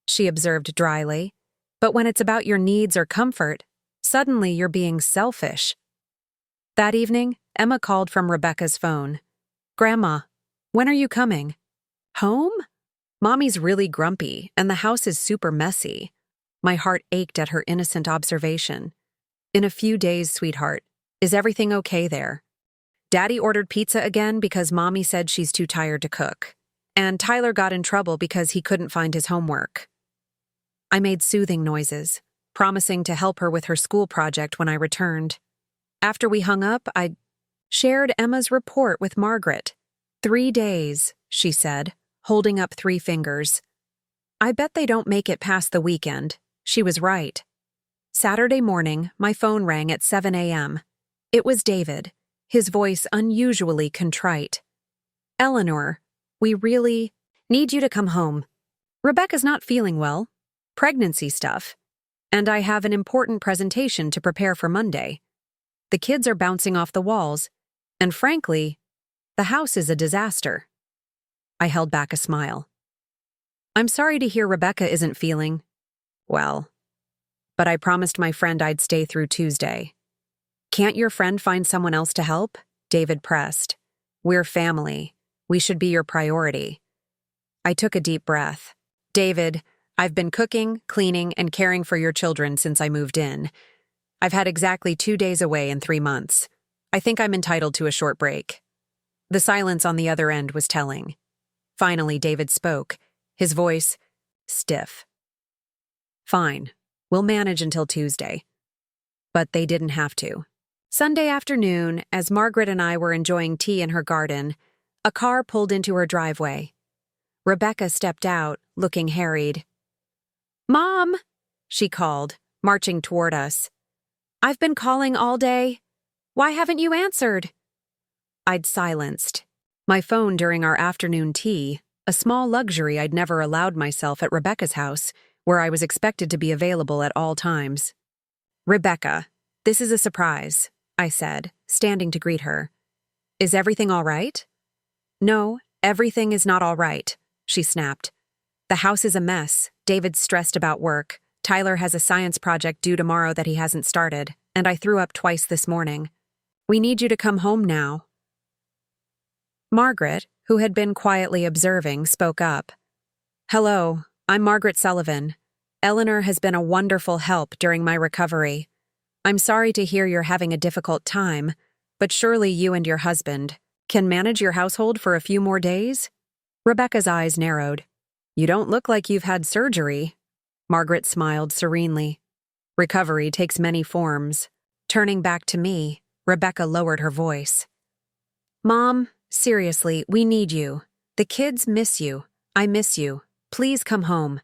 A: she observed dryly. "But when it's about your needs or comfort, suddenly you're being selfish." That evening, Emma called from Rebecca's phone. "Grandma, when are you coming?" "Home? Mommy's really grumpy, and the house is super messy." My heart ached at her innocent observation. "In a few days, sweetheart. Is everything okay there?" "Daddy ordered pizza again because Mommy said she's too tired to cook. And Tyler got in trouble because he couldn't find his homework." I made soothing noises, promising to help her with her school project when I returned. After we hung up, I shared Emma's report with Margaret. 3 days, she said, holding up 3 fingers. "I bet they don't make it past the weekend." She was right. Saturday morning, my phone rang at 7 a.m. It was David, his voice unusually contrite. "Eleanor, we really need you to come home. Rebecca's not feeling well. Pregnancy stuff. And I have an important presentation to prepare for Monday. The kids are bouncing off the walls, and frankly, the house is a disaster." I held back a smile. "I'm sorry to hear Rebecca isn't feeling well, but I promised my friend I'd stay through Tuesday." "Can't your friend find someone else to help?" David pressed. "We're family. We should be your priority." I took a deep breath. "David, I've been cooking, cleaning, and caring for your children since I moved in. I've had exactly 2 days away in 3 months. I think I'm entitled to a short break." The silence on the other end was telling. Finally, David spoke, his voice stiff. "Fine. We'll manage until Tuesday." But they didn't have to. Sunday afternoon, as Margaret and I were enjoying tea in her garden, a car pulled into her driveway. Rebecca stepped out, looking harried. "Mom," she called, marching toward us. "I've been calling all day. Why haven't you answered?" I'd silenced my phone during our afternoon tea, a small luxury I'd never allowed myself at Rebecca's house, where I was expected to be available at all times. "Rebecca, this is a surprise," I said, standing to greet her. "Is everything all right?" "No, everything is not all right," she snapped. "The house is a mess. David's stressed about work. Tyler has a science project due tomorrow that he hasn't started, and I threw up twice this morning. We need you to come home now." Margaret, who had been quietly observing, spoke up. "Hello, I'm Margaret Sullivan. Eleanor has been a wonderful help during my recovery. I'm sorry to hear you're having a difficult time, but surely you and your husband can manage your household for a few more days?" Rebecca's eyes narrowed. "You don't look like you've had surgery." Margaret smiled serenely. "Recovery takes many forms." Turning back to me, Rebecca lowered her voice. "Mom, seriously, we need you. The kids miss you. I miss you. Please come home."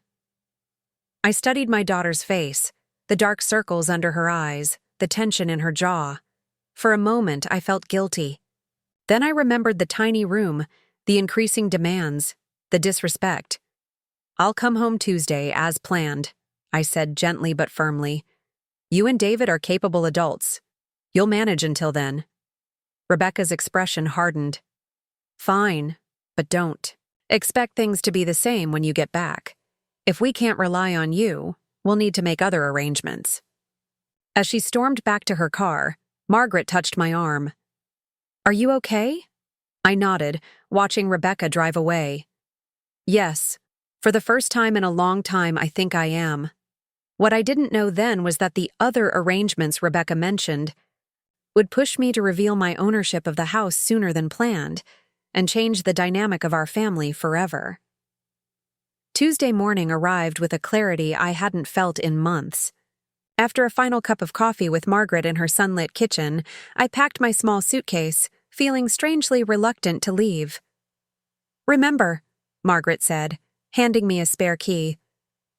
A: I studied my daughter's face, the dark circles under her eyes, the tension in her jaw. For a moment, I felt guilty. Then I remembered the tiny room, the increasing demands, the disrespect. "I'll come home Tuesday, as planned," I said gently but firmly. "You and David are capable adults. You'll manage until then." Rebecca's expression hardened. "Fine, but don't expect things to be the same when you get back. If we can't rely on you, we'll need to make other arrangements." As she stormed back to her car, Margaret touched my arm. "Are you okay?" I nodded, watching Rebecca drive away. "Yes. For the first time in a long time, I think I am." What I didn't know then was that the other arrangements Rebecca mentioned would push me to reveal my ownership of the house sooner than planned and change the dynamic of our family forever. Tuesday morning arrived with a clarity I hadn't felt in months. After a final cup of coffee with Margaret in her sunlit kitchen, I packed my small suitcase, feeling strangely reluctant to leave. "Remember," Margaret said, handing me a spare key,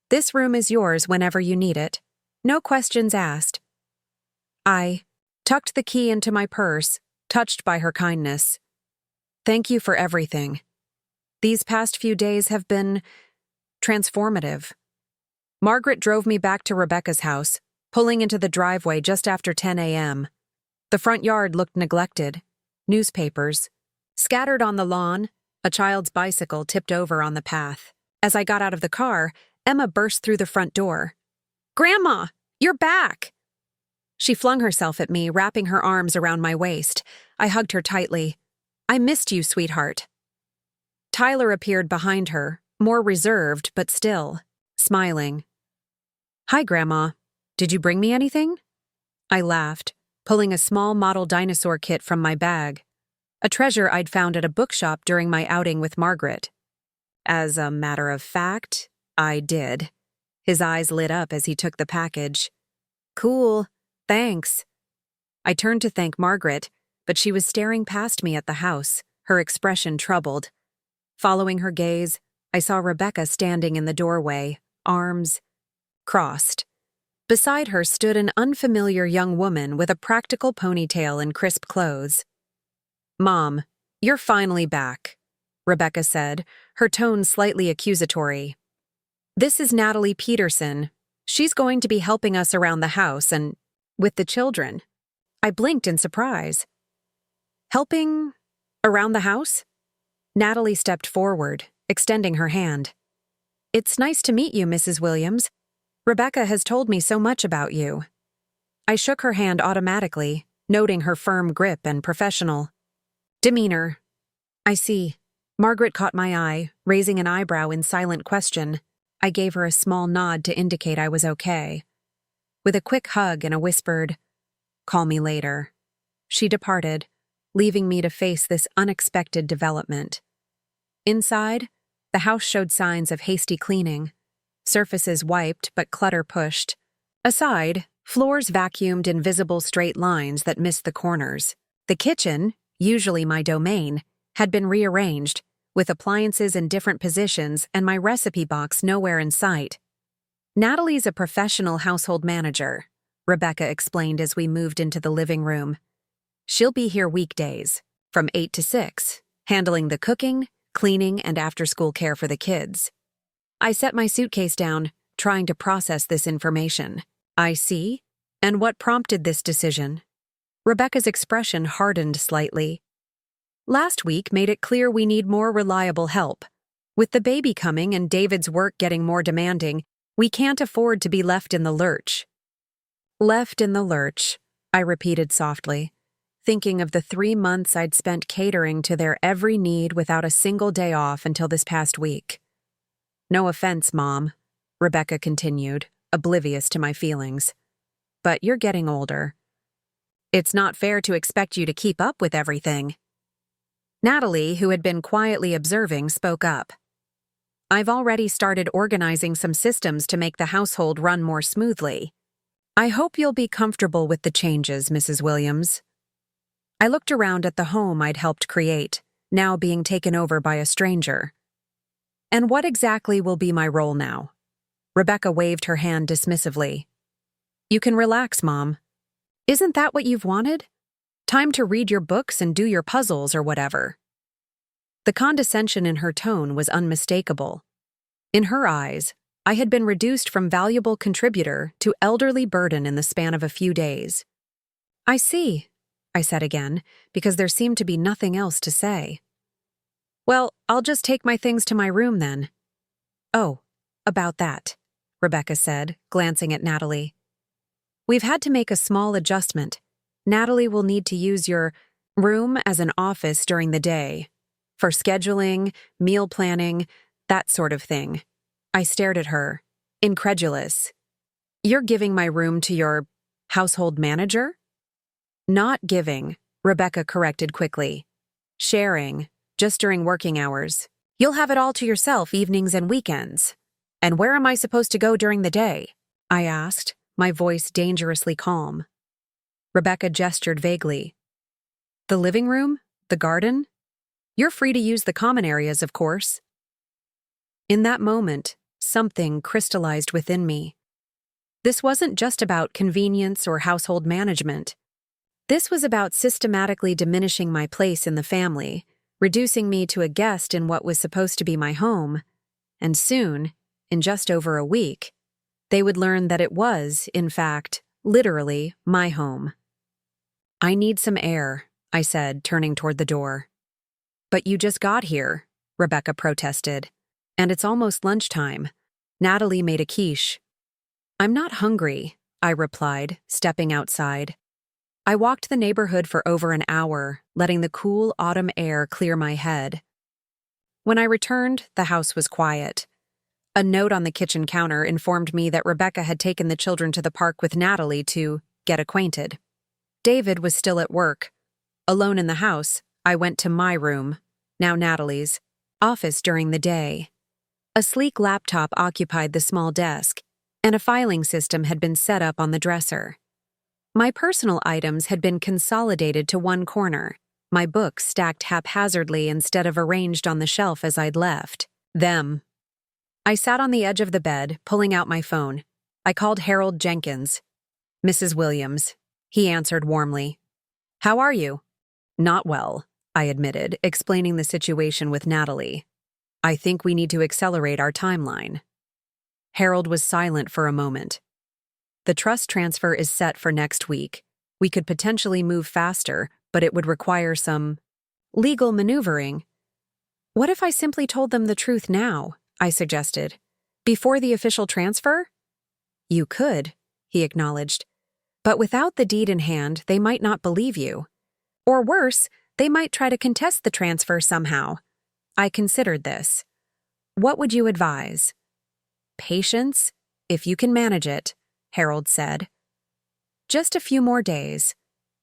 A: "this room is yours whenever you need it. No questions asked." I tucked the key into my purse, touched by her kindness. "Thank you for everything. These past few days have been transformative." Margaret drove me back to Rebecca's house, pulling into the driveway just after 10 a.m. The front yard looked neglected. Newspapers scattered on the lawn, a child's bicycle tipped over on the path. As I got out of the car, Emma burst through the front door. "Grandma, you're back!" She flung herself at me, wrapping her arms around my waist. I hugged her tightly. "I missed you, sweetheart." Tyler appeared behind her, more reserved but still, smiling. "Hi, Grandma. Did you bring me anything?" I laughed, pulling a small model dinosaur kit from my bag, a treasure I'd found at a bookshop during my outing with Margaret. As a matter of fact, I did. His eyes lit up as he took the package. "Cool, thanks." I turned to thank Margaret, but she was staring past me at the house, her expression troubled. Following her gaze, I saw Rebecca standing in the doorway, arms crossed. Beside her stood an unfamiliar young woman with a practical ponytail and crisp clothes. "Mom, you're finally back," Rebecca said, her tone slightly accusatory. "This is Natalie Peterson. She's going to be helping us around the house and with the children." I blinked in surprise. "Helping around the house?" Natalie stepped forward, extending her hand. "It's nice to meet you, Mrs. Williams. Rebecca has told me so much about you." I shook her hand automatically, noting her firm grip and professional demeanor. "I see." Margaret caught my eye, raising an eyebrow in silent question. I gave her a small nod to indicate I was okay. With a quick hug and a whispered, "Call me later," she departed, leaving me to face this unexpected development. Inside, the house showed signs of hasty cleaning. Surfaces wiped but clutter pushed. Aside, floors vacuumed in visible straight lines that missed the corners. The kitchen, usually my domain, had been rearranged, with appliances in different positions and my recipe box nowhere in sight. "Natalie's a professional household manager," Rebecca explained as we moved into the living room. "She'll be here weekdays, from 8 to 6, handling the cooking, cleaning and after-school care for the kids. I set my suitcase down, trying to process this information. I see. And what prompted this decision? Rebecca's expression hardened slightly. Last week made it clear we need more reliable help. With the baby coming and David's work getting more demanding, we can't afford to be left in the lurch. Left in the lurch, I repeated softly, thinking of the 3 months I'd spent catering to their every need without a single day off until this past week. No offense, Mom, Rebecca continued, oblivious to my feelings. But you're getting older. It's not fair to expect you to keep up with everything. Natalie, who had been quietly observing, spoke up. I've already started organizing some systems to make the household run more smoothly. I hope you'll be comfortable with the changes, Mrs. Williams. I looked around at the home I'd helped create, now being taken over by a stranger. And what exactly will be my role now? Rebecca waved her hand dismissively. You can relax, Mom. Isn't that what you've wanted? Time to read your books and do your puzzles or whatever. The condescension in her tone was unmistakable. In her eyes, I had been reduced from valuable contributor to elderly burden in the span of a few days. I see, I said again, because there seemed to be nothing else to say. Well, I'll just take my things to my room then. Oh, about that, Rebecca said, glancing at Natalie. We've had to make a small adjustment. Natalie will need to use your room as an office during the day, for scheduling, meal planning, that sort of thing. I stared at her, incredulous. You're giving my room to your household manager? Not giving, Rebecca corrected quickly. Sharing, just during working hours. You'll have it all to yourself evenings and weekends. And where am I supposed to go during the day? I asked, my voice dangerously calm. Rebecca gestured vaguely. The living room? The garden? You're free to use the common areas, of course. In that moment, something crystallized within me. This wasn't just about convenience or household management. This was about systematically diminishing my place in the family, reducing me to a guest in what was supposed to be my home, and soon, in just over a week, they would learn that it was, in fact, literally my home. I need some air, I said, turning toward the door. But you just got here, Rebecca protested. And it's almost lunchtime. Natalie made a quiche. I'm not hungry, I replied, stepping outside. I walked the neighborhood for over an hour, letting the cool autumn air clear my head. When I returned, the house was quiet. A note on the kitchen counter informed me that Rebecca had taken the children to the park with Natalie to get acquainted. David was still at work. Alone in the house, I went to my room, now Natalie's, office during the day. A sleek laptop occupied the small desk, and a filing system had been set up on the dresser. My personal items had been consolidated to one corner, my books stacked haphazardly instead of arranged on the shelf as I'd left them. I sat on the edge of the bed, pulling out my phone. I called Harold Jenkins. Mrs. Williams. He answered warmly. How are you? Not well, I admitted, explaining the situation with Natalie. I think we need to accelerate our timeline. Harold was silent for a moment. The trust transfer is set for next week. We could potentially move faster, but it would require some legal maneuvering. What if I simply told them the truth now? I suggested. Before the official transfer? You could, he acknowledged. But without the deed in hand, they might not believe you. Or worse, they might try to contest the transfer somehow. I considered this. What would you advise? Patience, if you can manage it, Harold said. Just a few more days.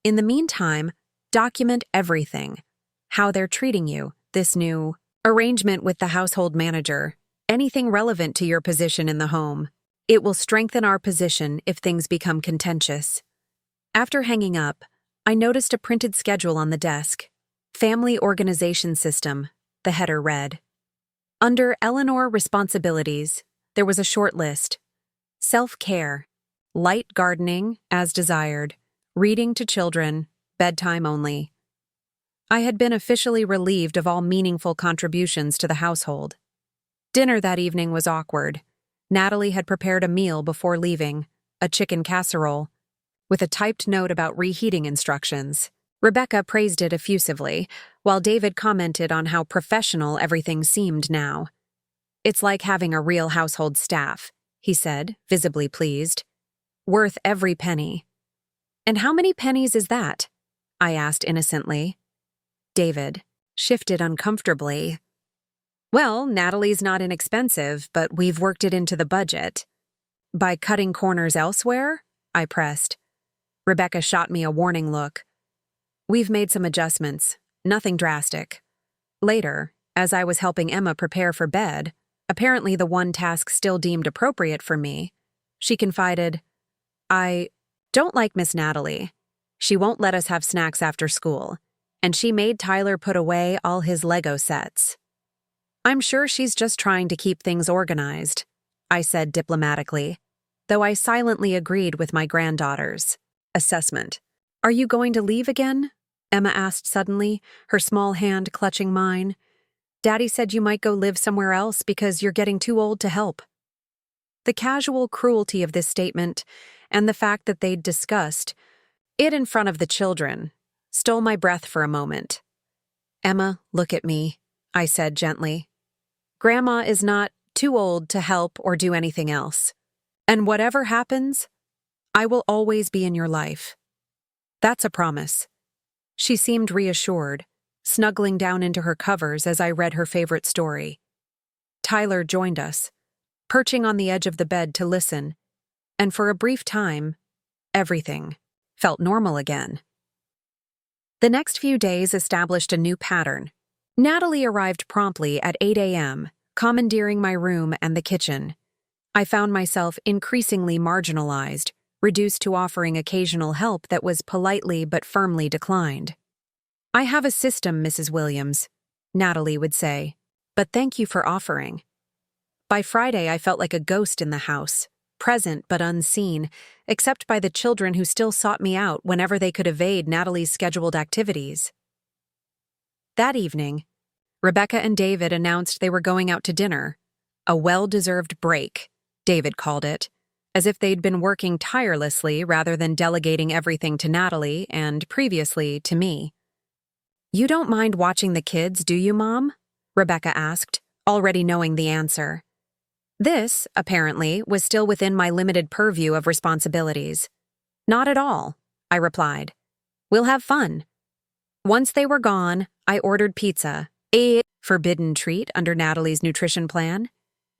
A: In the meantime, document everything. How they're treating you, this new arrangement with the household manager, anything relevant to your position in the home. It will strengthen our position if things become contentious. After hanging up, I noticed a printed schedule on the desk. Family Organization System, the header read. Under Eleanor Responsibilities, there was a short list. Self-care, light gardening, as desired, reading to children, bedtime only. I had been officially relieved of all meaningful contributions to the household. Dinner that evening was awkward. Natalie had prepared a meal before leaving, a chicken casserole, with a typed note about reheating instructions. Rebecca praised it effusively, while David commented on how professional everything seemed now. "It's like having a real household staff," he said, visibly pleased. "Worth every penny." "And how many pennies is that?" I asked innocently. David shifted uncomfortably. "Well, Natalie's not inexpensive, but we've worked it into the budget." "By cutting corners elsewhere?" I pressed. Rebecca shot me a warning look. "We've made some adjustments, nothing drastic." Later, as I was helping Emma prepare for bed, apparently the one task still deemed appropriate for me, she confided, "I don't like Miss Natalie. She won't let us have snacks after school, and she made Tyler put away all his Lego sets." "I'm sure she's just trying to keep things organized," I said diplomatically, though I silently agreed with my granddaughter's assessment. "Are you going to leave again?" Emma asked suddenly, her small hand clutching mine. "Daddy said you might go live somewhere else because you're getting too old to help." The casual cruelty of this statement, and the fact that they'd discussed it in front of the children, stole my breath for a moment. "Emma, look at me," I said gently. "Grandma is not too old to help or do anything else. And whatever happens, I will always be in your life. That's a promise." She seemed reassured, snuggling down into her covers as I read her favorite story. Tyler joined us, perching on the edge of the bed to listen, and for a brief time, everything felt normal again. The next few days established a new pattern. Natalie arrived promptly at 8 a.m., commandeering my room and the kitchen. I found myself increasingly marginalized, reduced to offering occasional help that was politely but firmly declined. "I have a system, Mrs. Williams," Natalie would say, "but thank you for offering." By Friday, I felt like a ghost in the house, present but unseen, except by the children who still sought me out whenever they could evade Natalie's scheduled activities. That evening, Rebecca and David announced they were going out to dinner. A well-deserved break, David called it, as if they'd been working tirelessly rather than delegating everything to Natalie and, previously, to me. "You don't mind watching the kids, do you, Mom?" Rebecca asked, already knowing the answer. This, apparently, was still within my limited purview of responsibilities. "Not at all," I replied. "We'll have fun." Once they were gone, I ordered pizza, a forbidden treat under Natalie's nutrition plan,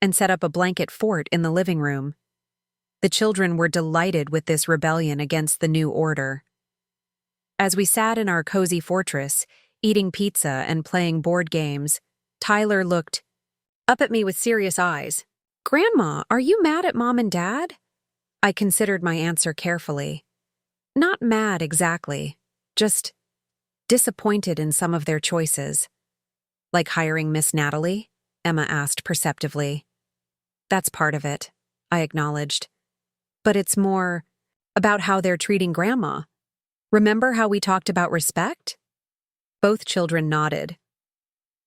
A: and set up a blanket fort in the living room. The children were delighted with this rebellion against the new order. As we sat in our cozy fortress, eating pizza and playing board games, Tyler looked up at me with serious eyes. "Grandma, are you mad at Mom and Dad?" I considered my answer carefully. Not mad exactly, just disappointed in some of their choices. "Like hiring Miss Natalie?" Emma asked perceptively. "That's part of it," I acknowledged. "But it's more about how they're treating Grandma. Remember how we talked about respect?" Both children nodded.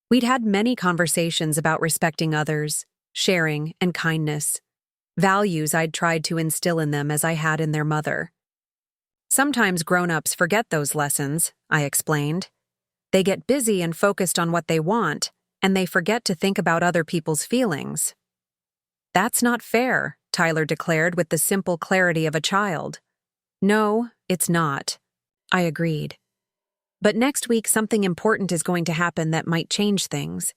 A: We'd had many conversations about respecting others, sharing, and kindness, values I'd tried to instill in them as I had in their mother. "Sometimes grown-ups forget those lessons," I explained. "They get busy and focused on what they want, and they forget to think about other people's feelings." "That's not fair," Tyler declared with the simple clarity of a child. "No, it's not," I agreed. "But next week something important is going to happen that might change things."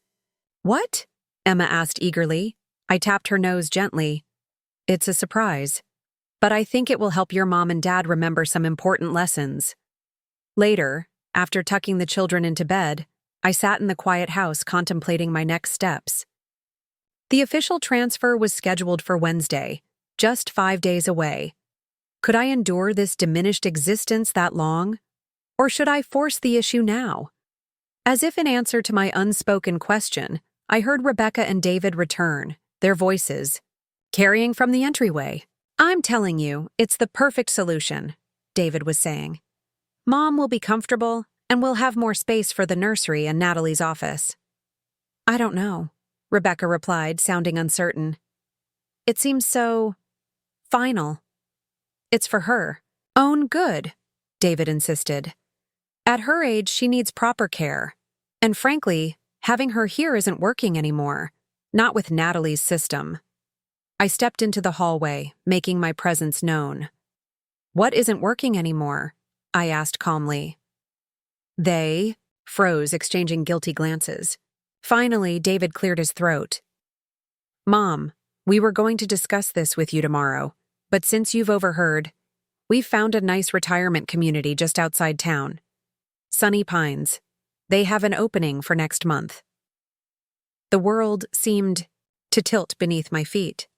A: "What?" Emma asked eagerly. I tapped her nose gently. "It's a surprise, but I think it will help your Mom and Dad remember some important lessons." Later, after tucking the children into bed, I sat in the quiet house contemplating my next steps. The official transfer was scheduled for Wednesday, just 5 days away. Could I endure this diminished existence that long? Or should I force the issue now? As if in answer to my unspoken question, I heard Rebecca and David return, their voices carrying from the entryway. "I'm telling you, it's the perfect solution," David was saying. "Mom will be comfortable, and we'll have more space for the nursery and Natalie's office. I don't know, Rebecca replied, sounding uncertain. It seems so final. It's for her own good, David insisted. At her age, she needs proper care. And frankly, having her here isn't working anymore. Not with Natalie's system. I stepped into the hallway, making my presence known. What isn't working anymore? I asked calmly. They froze, exchanging guilty glances. Finally, David cleared his throat. Mom, we were going to discuss this with you tomorrow, but since you've overheard, we've found a nice retirement community just outside town. Sunny Pines. They have an opening for next month. The world seemed to tilt beneath my feet.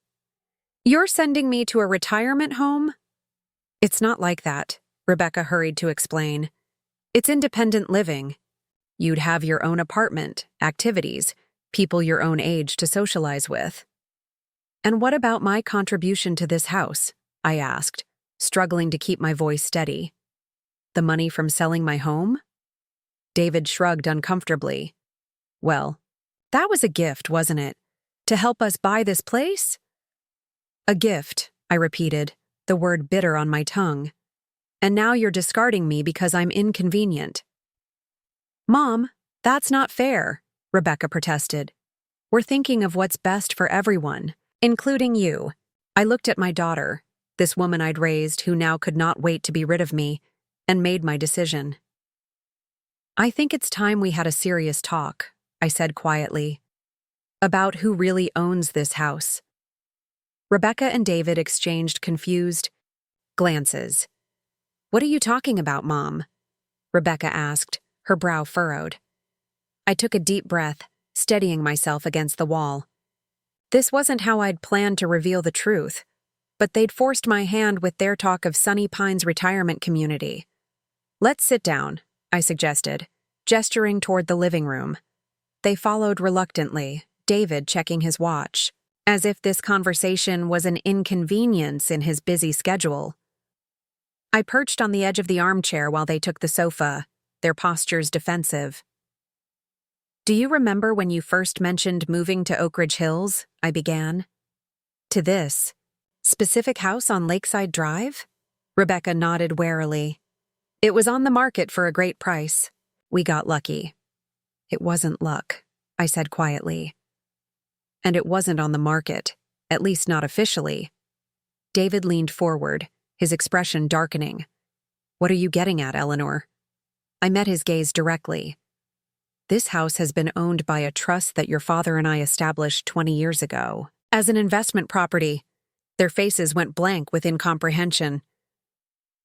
A: You're sending me to a retirement home? It's not like that, Rebecca hurried to explain. It's independent living. You'd have your own apartment, activities, people your own age to socialize with. And what about my contribution to this house? I asked, struggling to keep my voice steady. The money from selling my home? David shrugged uncomfortably. Well, that was a gift, wasn't it? To help us buy this place? A gift, I repeated, the word bitter on my tongue. And now you're discarding me because I'm inconvenient. Mom, that's not fair, Rebecca protested. We're thinking of what's best for everyone, including you. I looked at my daughter, this woman I'd raised who now could not wait to be rid of me, and made my decision. I think it's time we had a serious talk, I said quietly, about who really owns this house. Rebecca and David exchanged confused glances. What are you talking about, Mom? Rebecca asked, her brow furrowed. I took a deep breath, steadying myself against the wall. This wasn't how I'd planned to reveal the truth, but they'd forced my hand with their talk of Sunny Pines retirement community. Let's sit down, I suggested, gesturing toward the living room. They followed reluctantly, David checking his watch, as if this conversation was an inconvenience in his busy schedule. I perched on the edge of the armchair while they took the sofa, their postures defensive. Do you remember when you first mentioned moving to Oak Ridge Hills? I began. To this specific house on Lakeside Drive? Rebecca nodded warily. It was on the market for a great price. We got lucky. It wasn't luck, I said quietly. And it wasn't on the market, at least not officially. David leaned forward, his expression darkening. What are you getting at, Eleanor? I met his gaze directly. This house has been owned by a trust that your father and I established 20 years ago. As an investment property. Their faces went blank with incomprehension.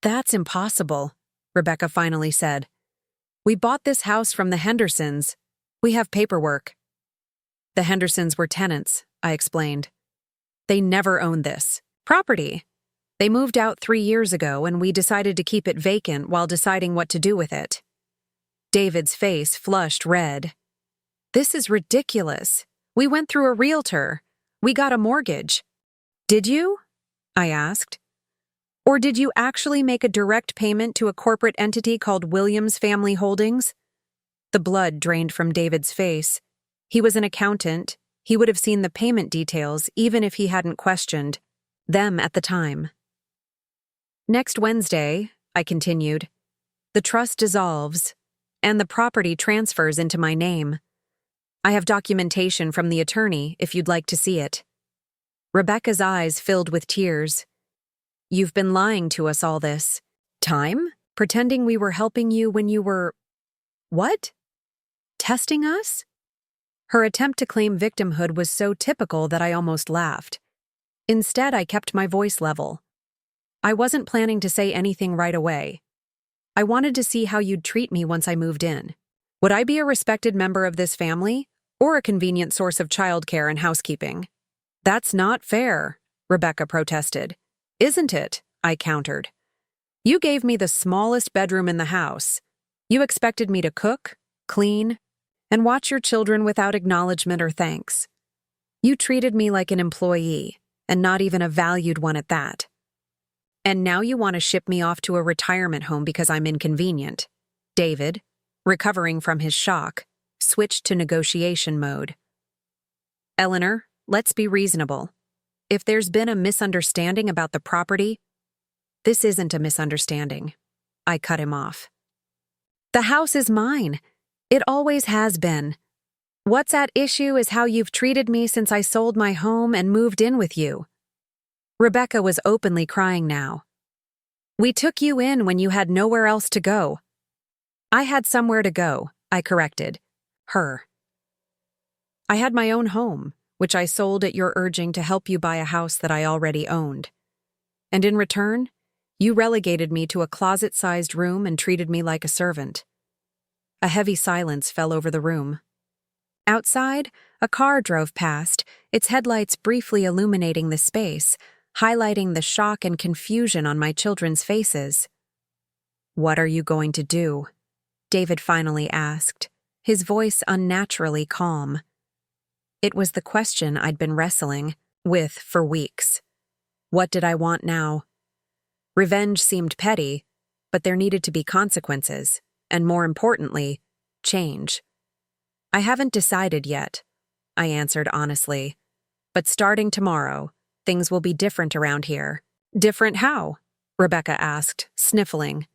A: That's impossible, Rebecca finally said. We bought this house from the Hendersons. We have paperwork. The Hendersons were tenants, I explained. They never owned this property. They moved out 3 years ago and we decided to keep it vacant while deciding what to do with it. David's face flushed red. This is ridiculous. We went through a realtor. We got a mortgage. Did you? I asked. Or did you actually make a direct payment to a corporate entity called Williams Family Holdings? The blood drained from David's face. He was an accountant. He would have seen the payment details even if he hadn't questioned them at the time. Next Wednesday, I continued, the trust dissolves, and the property transfers into my name. I have documentation from the attorney if you'd like to see it. Rebecca's eyes filled with tears. You've been lying to us all this time? Pretending we were helping you when you were… What? Testing us? Her attempt to claim victimhood was so typical that I almost laughed. Instead, I kept my voice level. I wasn't planning to say anything right away. I wanted to see how you'd treat me once I moved in. Would I be a respected member of this family, or a convenient source of childcare and housekeeping? That's not fair, Rebecca protested. Isn't it? I countered. You gave me the smallest bedroom in the house. You expected me to cook, clean, and watch your children without acknowledgement or thanks. You treated me like an employee, and not even a valued one at that. And now you want to ship me off to a retirement home because I'm inconvenient. David, recovering from his shock, switched to negotiation mode. Eleanor, let's be reasonable. If there's been a misunderstanding about the property, this isn't a misunderstanding. I cut him off. The house is mine. It always has been. What's at issue is how you've treated me since I sold my home and moved in with you. Rebecca was openly crying now. We took you in when you had nowhere else to go. I had somewhere to go, I corrected. Her. I had my own home, which I sold at your urging to help you buy a house that I already owned. And in return, you relegated me to a closet-sized room and treated me like a servant. A heavy silence fell over the room. Outside, a car drove past, its headlights briefly illuminating the space, highlighting the shock and confusion on my children's faces. "What are you going to do?" David finally asked, his voice unnaturally calm. It was the question I'd been wrestling with for weeks. What did I want now? Revenge seemed petty, but there needed to be consequences, and more importantly, change. I haven't decided yet, I answered honestly. But starting tomorrow, things will be different around here. Different how? Rebecca asked, sniffling.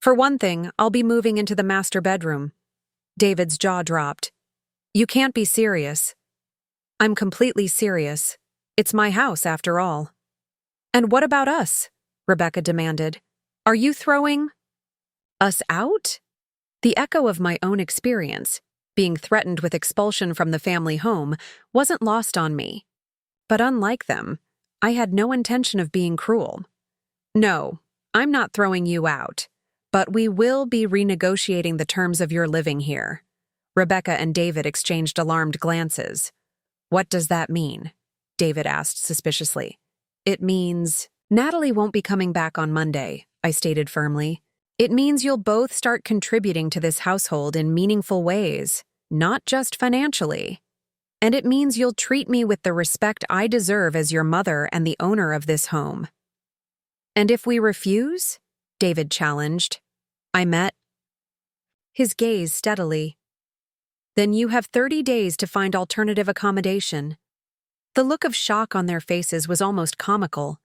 A: For one thing, I'll be moving into the master bedroom. David's jaw dropped. You can't be serious. I'm completely serious. It's my house, after all. And what about us? Rebecca demanded. Are you throwing us out? The echo of my own experience, being threatened with expulsion from the family home, wasn't lost on me. But unlike them, I had no intention of being cruel. No, I'm not throwing you out, but we will be renegotiating the terms of your living here. Rebecca and David exchanged alarmed glances. What does that mean? David asked suspiciously. It means Natalie won't be coming back on Monday, I stated firmly. It means you'll both start contributing to this household in meaningful ways, not just financially. And it means you'll treat me with the respect I deserve as your mother and the owner of this home. And if we refuse? David challenged. I met his gaze steadily. Then you have 30 days to find alternative accommodation. The look of shock on their faces was almost comical.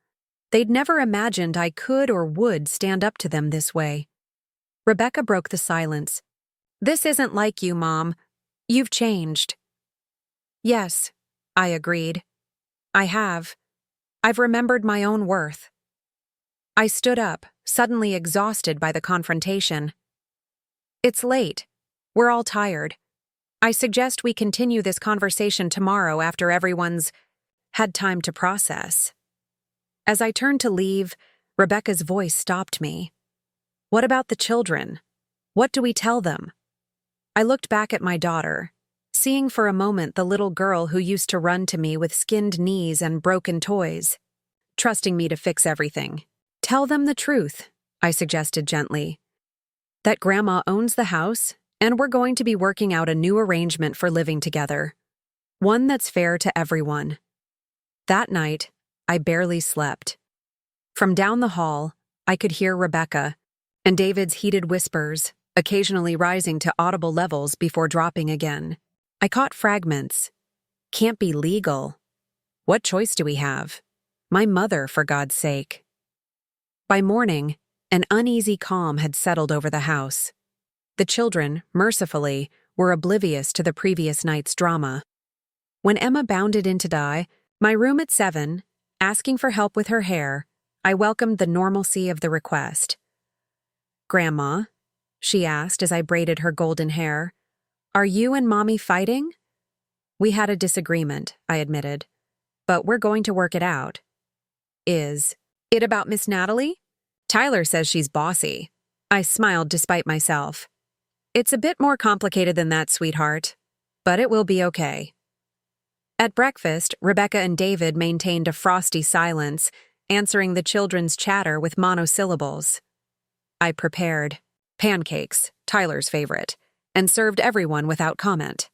A: They'd never imagined I could or would stand up to them this way. Rebecca broke the silence. This isn't like you, Mom. You've changed. Yes, I agreed. I have. I've remembered my own worth. I stood up, suddenly exhausted by the confrontation. It's late. We're all tired. I suggest we continue this conversation tomorrow after everyone's had time to process. As I turned to leave, Rebecca's voice stopped me. What about the children? What do we tell them? I looked back at my daughter, seeing for a moment the little girl who used to run to me with skinned knees and broken toys, trusting me to fix everything. Tell them the truth, I suggested gently. That Grandma owns the house, and we're going to be working out a new arrangement for living together. One that's fair to everyone. That night, I barely slept. From down the hall, I could hear Rebecca and David's heated whispers, occasionally rising to audible levels before dropping again. I caught fragments. Can't be legal. What choice do we have? My mother, for God's sake. By morning, an uneasy calm had settled over the house. The children, mercifully, were oblivious to the previous night's drama. When Emma bounded in to die, my room at 7, asking for help with her hair, I welcomed the normalcy of the request. Grandma, she asked as I braided her golden hair, are you and Mommy fighting? We had a disagreement, I admitted, but we're going to work it out. Is it about Miss Natalie? Tyler says she's bossy. I smiled despite myself. It's a bit more complicated than that, sweetheart, but it will be okay. At breakfast, Rebecca and David maintained a frosty silence, answering the children's chatter with monosyllables. I prepared pancakes, Tyler's favorite, and served everyone without comment.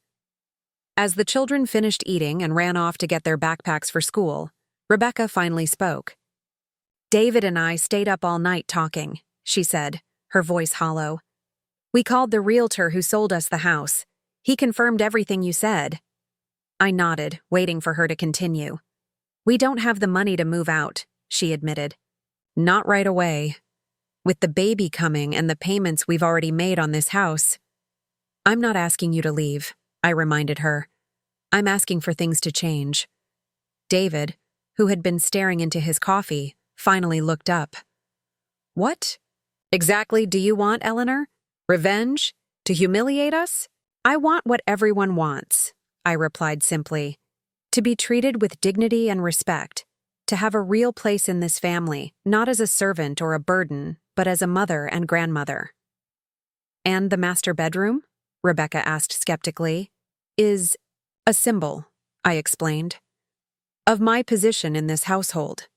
A: As the children finished eating and ran off to get their backpacks for school, Rebecca finally spoke. David and I stayed up all night talking, she said, her voice hollow. We called the realtor who sold us the house. He confirmed everything you said. I nodded, waiting for her to continue. We don't have the money to move out, she admitted. Not right away. With the baby coming and the payments we've already made on this house. I'm not asking you to leave, I reminded her. I'm asking for things to change. David, who had been staring into his coffee, finally looked up. What exactly do you want, Eleanor? Revenge? To humiliate us? I want what everyone wants, I replied simply. To be treated with dignity and respect. To have a real place in this family, not as a servant or a burden, but as a mother and grandmother. And the master bedroom? Rebecca asked skeptically. Is a symbol, I explained, of my position in this household.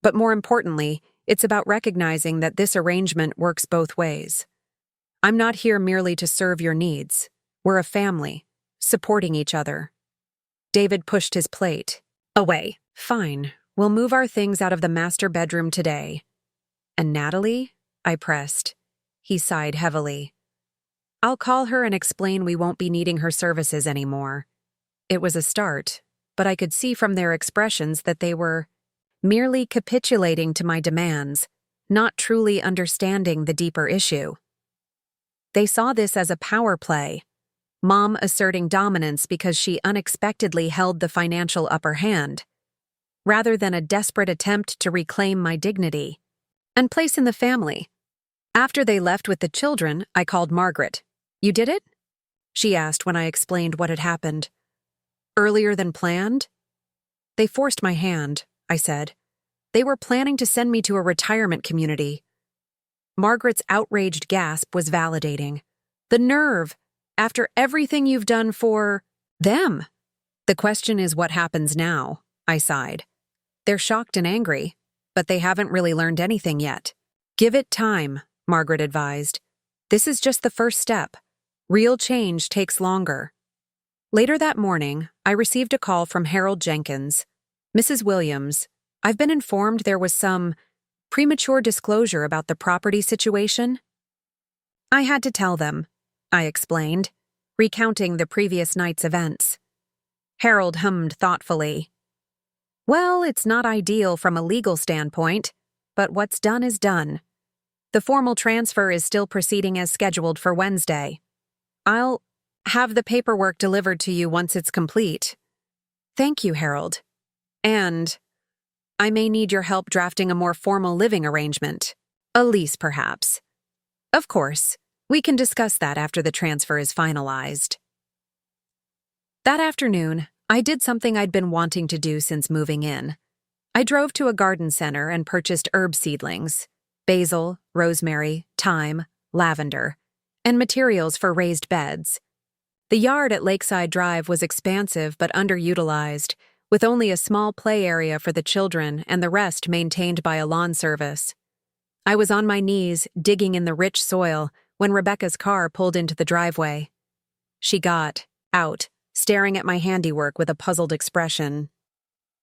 A: But more importantly, it's about recognizing that this arrangement works both ways. I'm not here merely to serve your needs. We're a family, supporting each other. David pushed his plate away. Fine, we'll move our things out of the master bedroom today. And Natalie? I pressed. He sighed heavily. I'll call her and explain we won't be needing her services anymore. It was a start, but I could see from their expressions that they were merely capitulating to my demands, not truly understanding the deeper issue. They saw this as a power play, Mom asserting dominance because she unexpectedly held the financial upper hand, rather than a desperate attempt to reclaim my dignity and place in the family. After they left with the children, I called Margaret. You did it? She asked when I explained what had happened. Earlier than planned? They forced my hand, I said. They were planning to send me to a retirement community. Margaret's outraged gasp was validating. The nerve! After everything you've done for them! The question is what happens now, I sighed. They're shocked and angry, but they haven't really learned anything yet. Give it time, Margaret advised. This is just the first step. Real change takes longer. Later that morning, I received a call from Harold Jenkins. Mrs. Williams, I've been informed there was some premature disclosure about the property situation. I had to tell them, I explained, recounting the previous night's events. Harold hummed thoughtfully. Well, it's not ideal from a legal standpoint, but what's done is done. The formal transfer is still proceeding as scheduled for Wednesday. I'll have the paperwork delivered to you once it's complete. Thank you, Harold. And I may need your help drafting a more formal living arrangement. A lease, perhaps. Of course, we can discuss that after the transfer is finalized. That afternoon, I did something I'd been wanting to do since moving in. I drove to a garden center and purchased herb seedlings, basil, rosemary, thyme, lavender, and materials for raised beds. The yard at Lakeside Drive was expansive but underutilized, with only a small play area for the children and the rest maintained by a lawn service. I was on my knees, digging in the rich soil, when Rebecca's car pulled into the driveway. She got out, staring at my handiwork with a puzzled expression.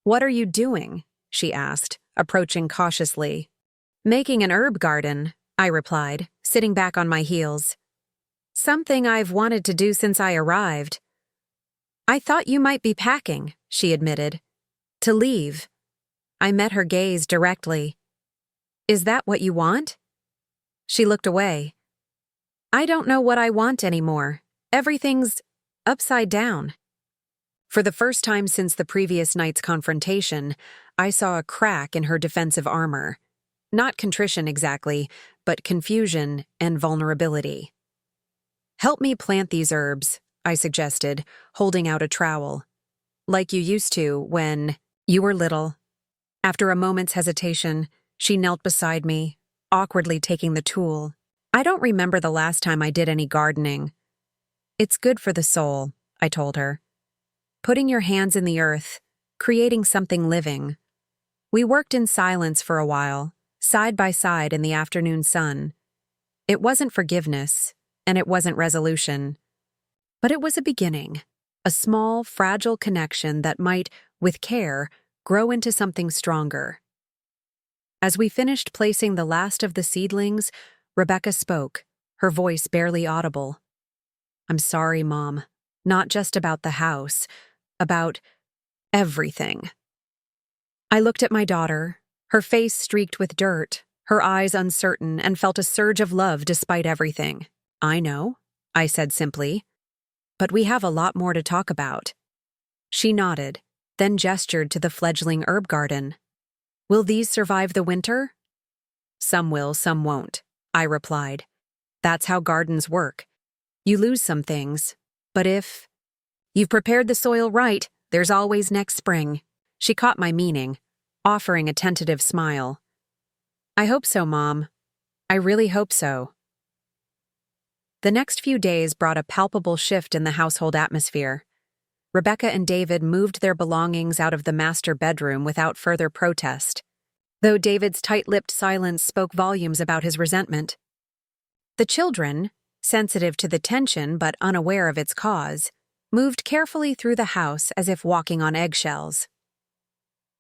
A: "What are you doing?" she asked, approaching cautiously. "Making an herb garden," I replied, sitting back on my heels. "Something I've wanted to do since I arrived." "I thought you might be packing," she admitted. "To leave." I met her gaze directly. "Is that what you want?" She looked away. "I don't know what I want anymore. Everything's upside down." For the first time since the previous night's confrontation, I saw a crack in her defensive armor. Not contrition exactly, but confusion and vulnerability. "Help me plant these herbs," I suggested, holding out a trowel. "Like you used to when you were little." After a moment's hesitation, she knelt beside me, awkwardly taking the tool. "I don't remember the last time I did any gardening." "It's good for the soul," I told her. "Putting your hands in the earth, creating something living." We worked in silence for a while, side by side in the afternoon sun. It wasn't forgiveness, and it wasn't resolution. But it was a beginning, a small, fragile connection that might, with care, grow into something stronger. As we finished placing the last of the seedlings, Rebecca spoke, her voice barely audible. "I'm sorry, Mom. Not just about the house. About everything." I looked at my daughter, her face streaked with dirt, her eyes uncertain, and felt a surge of love despite everything. "I know," I said simply, "but we have a lot more to talk about." She nodded, then gestured to the fledgling herb garden. "Will these survive the winter?" "Some will, some won't," I replied. "That's how gardens work. You lose some things, but if you've prepared the soil right, there's always next spring." She caught my meaning, offering a tentative smile. "I hope so, Mom. I really hope so." The next few days brought a palpable shift in the household atmosphere. Rebecca and David moved their belongings out of the master bedroom without further protest, though David's tight-lipped silence spoke volumes about his resentment. The children, sensitive to the tension but unaware of its cause, moved carefully through the house as if walking on eggshells.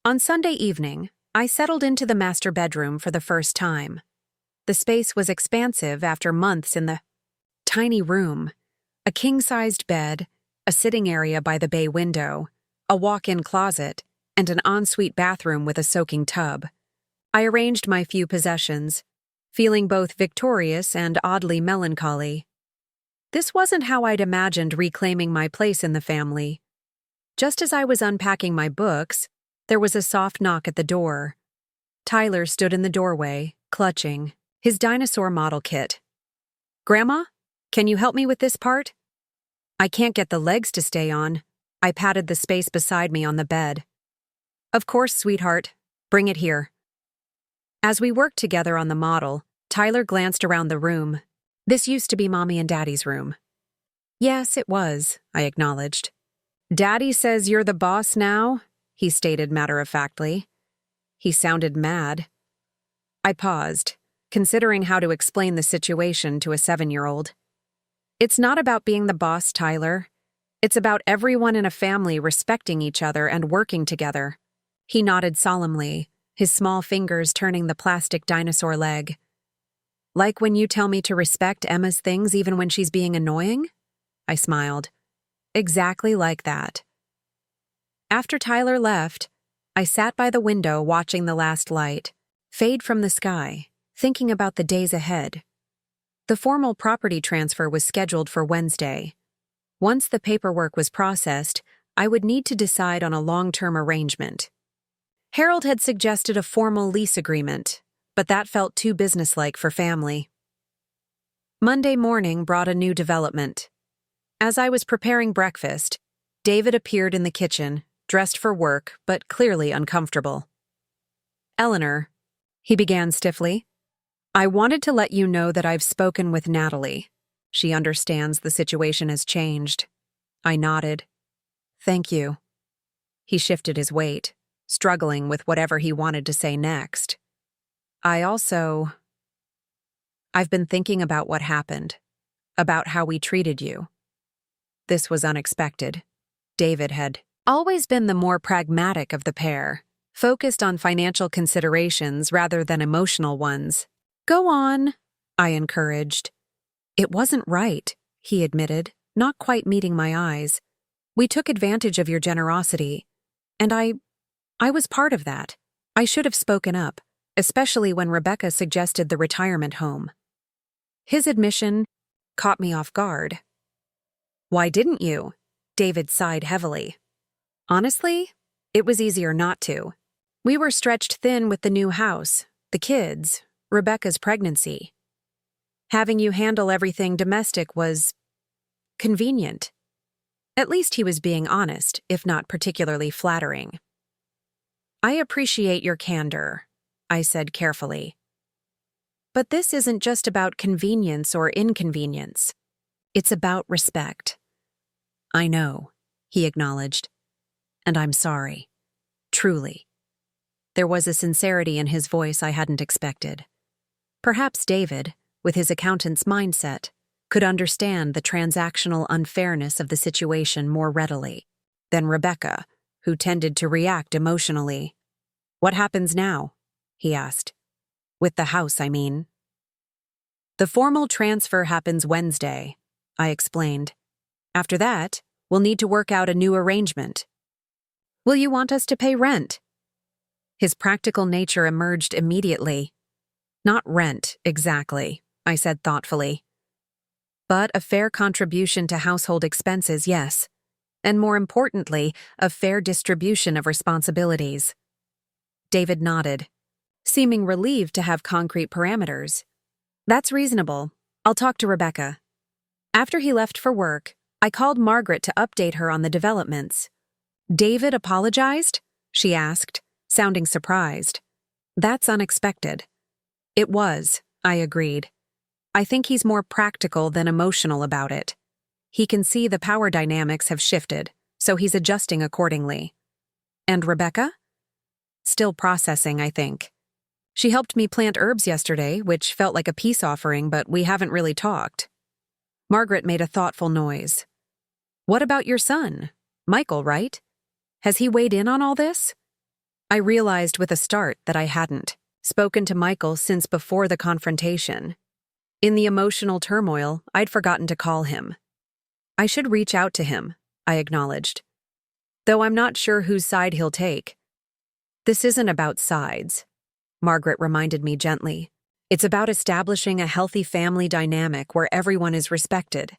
A: On Sunday evening, I settled into the master bedroom for the first time. The space was expansive after months in the tiny room, a king-sized bed, a sitting area by the bay window, a walk-in closet, and an ensuite bathroom with a soaking tub. I arranged my few possessions, feeling both victorious and oddly melancholy. This wasn't how I'd imagined reclaiming my place in the family. Just as I was unpacking my books, there was a soft knock at the door. Tyler stood in the doorway, clutching his dinosaur model kit. "Grandma, can you help me with this part?" "I can't get the legs to stay on." I patted the space beside me on the bed. "Of course, sweetheart. Bring it here." As we worked together on the model, Tyler glanced around the room. "This used to be Mommy and Daddy's room." "Yes, it was," I acknowledged. "Daddy says you're the boss now," he stated matter-of-factly. He sounded mad. I paused, considering how to explain the situation to a 7-year-old. "It's not about being the boss, Tyler. It's about everyone in a family respecting each other and working together." He nodded solemnly, his small fingers turning the plastic dinosaur leg. "Like when you tell me to respect Emma's things even when she's being annoying?" I smiled. "Exactly like that." After Tyler left, I sat by the window watching the last light fade from the sky, thinking about the days ahead. The formal property transfer was scheduled for Wednesday. Once the paperwork was processed, I would need to decide on a long-term arrangement. Harold had suggested a formal lease agreement, but that felt too businesslike for family. Monday morning brought a new development. As I was preparing breakfast, David appeared in the kitchen, dressed for work, but clearly uncomfortable. "Eleanor," he began stiffly, "I wanted to let you know that I've spoken with Natalie. She understands the situation has changed." I nodded. "Thank you." He shifted his weight, struggling with whatever he wanted to say next. I've been thinking about what happened, about how we treated you." This was unexpected. David had always been the more pragmatic of the pair, focused on financial considerations rather than emotional ones. "Go on," I encouraged. "It wasn't right," he admitted, not quite meeting my eyes. "We took advantage of your generosity, and I was part of that. I should have spoken up, especially when Rebecca suggested the retirement home." His admission caught me off guard. "Why didn't you?" David sighed heavily. "Honestly, it was easier not to. We were stretched thin with the new house, the kids, Rebecca's pregnancy. Having you handle everything domestic was convenient." At least he was being honest, if not particularly flattering. "I appreciate your candor," I said carefully. "But this isn't just about convenience or inconvenience. It's about respect." "I know," he acknowledged. "And I'm sorry. Truly." There was a sincerity in his voice I hadn't expected. Perhaps David, with his accountant's mindset, could understand the transactional unfairness of the situation more readily than Rebecca, who tended to react emotionally. "What happens now?" he asked. "With the house, I mean." The formal transfer happens Wednesday, I explained. After that, we'll need to work out a new arrangement. Will you want us to pay rent? His practical nature emerged immediately. Not rent, exactly, I said thoughtfully. But a fair contribution to household expenses, yes. And more importantly, a fair distribution of responsibilities. David nodded, seeming relieved to have concrete parameters. That's reasonable. I'll talk to Rebecca. After he left for work, I called Margaret to update her on the developments. David apologized? She asked, sounding surprised. That's unexpected. It was, I agreed. I think he's more practical than emotional about it. He can see the power dynamics have shifted, so he's adjusting accordingly. And Rebecca? Still processing, I think. She helped me plant herbs yesterday, which felt like a peace offering, but we haven't really talked. Margaret made a thoughtful noise. What about your son? Michael, right? Has he weighed in on all this? I realized with a start that I hadn't spoken to Michael since before the confrontation. In the emotional turmoil, I'd forgotten to call him. I should reach out to him, I acknowledged. Though I'm not sure whose side he'll take. This isn't about sides, Margaret reminded me gently. It's about establishing a healthy family dynamic where everyone is respected.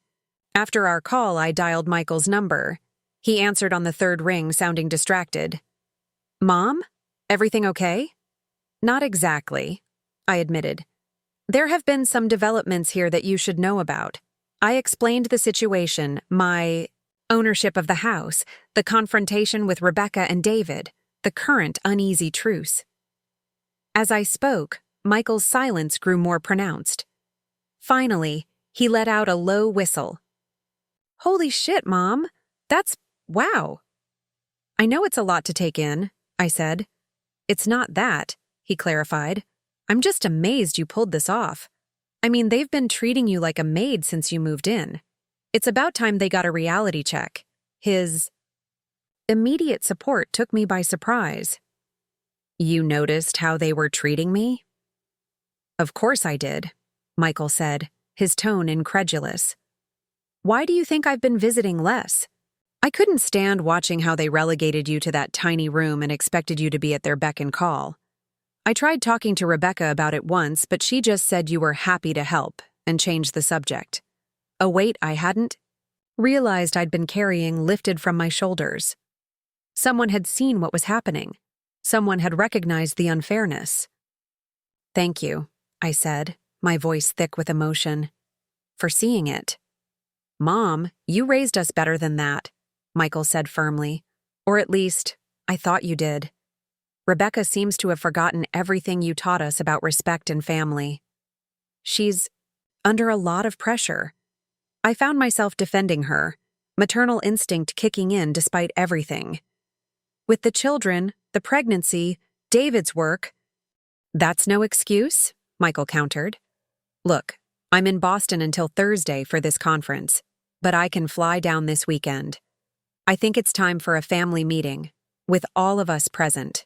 A: After our call, I dialed Michael's number. He answered on the third ring, sounding distracted. Mom? Everything okay? Not exactly, I admitted. There have been some developments here that you should know about. I explained the situation, my ownership of the house, the confrontation with Rebecca and David, the current uneasy truce. As I spoke, Michael's silence grew more pronounced. Finally, he let out a low whistle. Holy shit, Mom! Wow! I know it's a lot to take in, I said. It's not that, he clarified. I'm just amazed you pulled this off. I mean, they've been treating you like a maid since you moved in. It's about time they got a reality check. His immediate support took me by surprise. You noticed how they were treating me? Of course I did, Michael said, his tone incredulous. Why do you think I've been visiting less? I couldn't stand watching how they relegated you to that tiny room and expected you to be at their beck and call. I tried talking to Rebecca about it once, but she just said you were happy to help and changed the subject. A weight I hadn't realized I'd been carrying lifted from my shoulders. Someone had seen what was happening. Someone had recognized the unfairness. Thank you, I said, my voice thick with emotion, for seeing it. Mom, you raised us better than that, Michael said firmly. Or at least, I thought you did. Rebecca seems to have forgotten everything you taught us about respect and family. She's under a lot of pressure. I found myself defending her, maternal instinct kicking in despite everything. With the children, the pregnancy, David's work. That's no excuse, Michael countered. Look, I'm in Boston until Thursday for this conference, but I can fly down this weekend. I think it's time for a family meeting, with all of us present.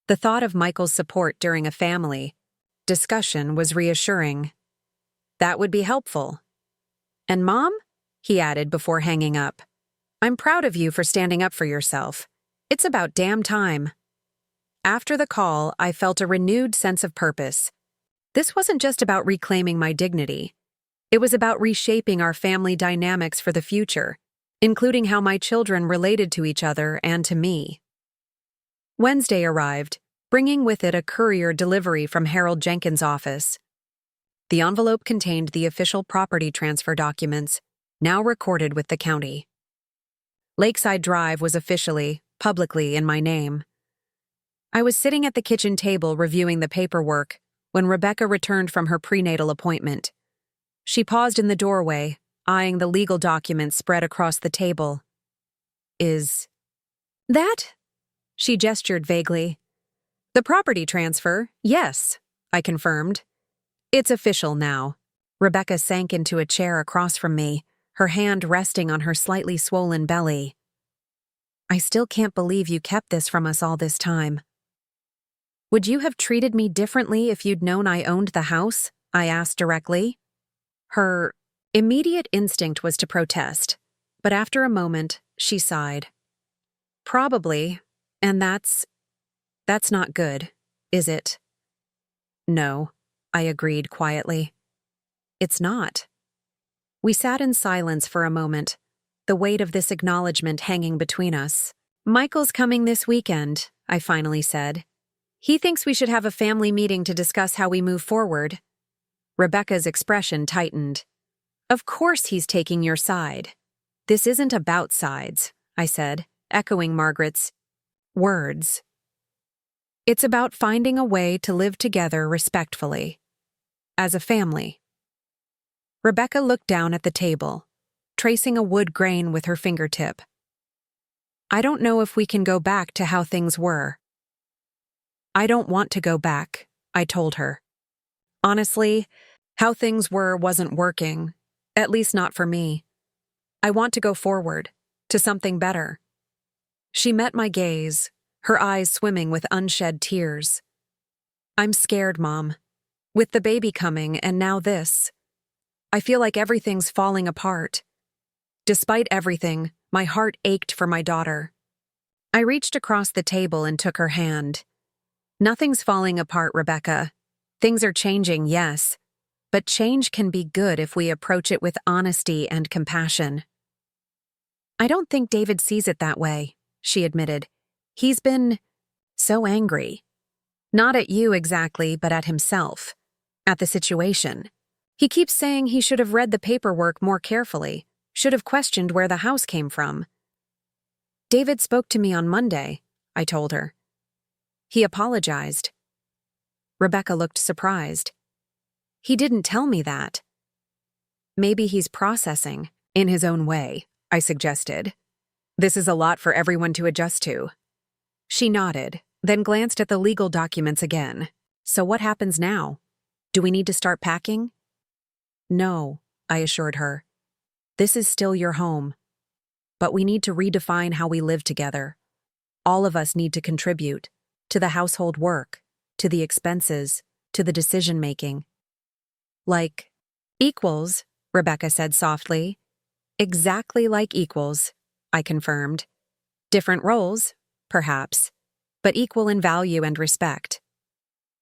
A: The thought of Michael's support during a family discussion was reassuring. That would be helpful. And Mom? He added before hanging up. I'm proud of you for standing up for yourself. It's about damn time. After the call, I felt a renewed sense of purpose. This wasn't just about reclaiming my dignity. It was about reshaping our family dynamics for the future, including how my children related to each other and to me. Wednesday arrived, bringing with it a courier delivery from Harold Jenkins' office. The envelope contained the official property transfer documents, now recorded with the county. Lakeside Drive was officially, publicly in my name. I was sitting at the kitchen table reviewing the paperwork when Rebecca returned from her prenatal appointment. She paused in the doorway, eyeing the legal documents spread across the table. Is that? She gestured vaguely. The property transfer, yes, I confirmed. It's official now. Rebecca sank into a chair across from me, her hand resting on her slightly swollen belly. I still can't believe you kept this from us all this time. Would you have treated me differently if you'd known I owned the house? I asked directly. Her immediate instinct was to protest, but after a moment, she sighed. Probably, and that's not good, is it? No, I agreed quietly. It's not. We sat in silence for a moment, the weight of this acknowledgement hanging between us. Michael's coming this weekend, I finally said. He thinks we should have a family meeting to discuss how we move forward. Rebecca's expression tightened. Of course he's taking your side. This isn't about sides, I said, echoing Margaret's words. It's about finding a way to live together respectfully, as a family. Rebecca looked down at the table, tracing a wood grain with her fingertip. I don't know if we can go back to how things were. I don't want to go back, I told her. Honestly, how things were wasn't working, at least not for me. I want to go forward, to something better. She met my gaze, her eyes swimming with unshed tears. I'm scared, Mom. With the baby coming and now this. I feel like everything's falling apart. Despite everything, my heart ached for my daughter. I reached across the table and took her hand. Nothing's falling apart, Rebecca. Things are changing, yes, but change can be good if we approach it with honesty and compassion. I don't think David sees it that way, she admitted. He's been so angry. Not at you exactly, but at himself. At the situation. He keeps saying he should have read the paperwork more carefully, should have questioned where the house came from. David spoke to me on Monday, I told her. He apologized. Rebecca looked surprised. He didn't tell me that. Maybe he's processing, in his own way, I suggested. This is a lot for everyone to adjust to. She nodded, then glanced at the legal documents again. So what happens now? Do we need to start packing? No, I assured her. This is still your home. But we need to redefine how we live together. All of us need to contribute to the household work, to the expenses, to the decision-making. Like equals, Rebecca said softly. Exactly like equals, I confirmed. Different roles, perhaps, but equal in value and respect.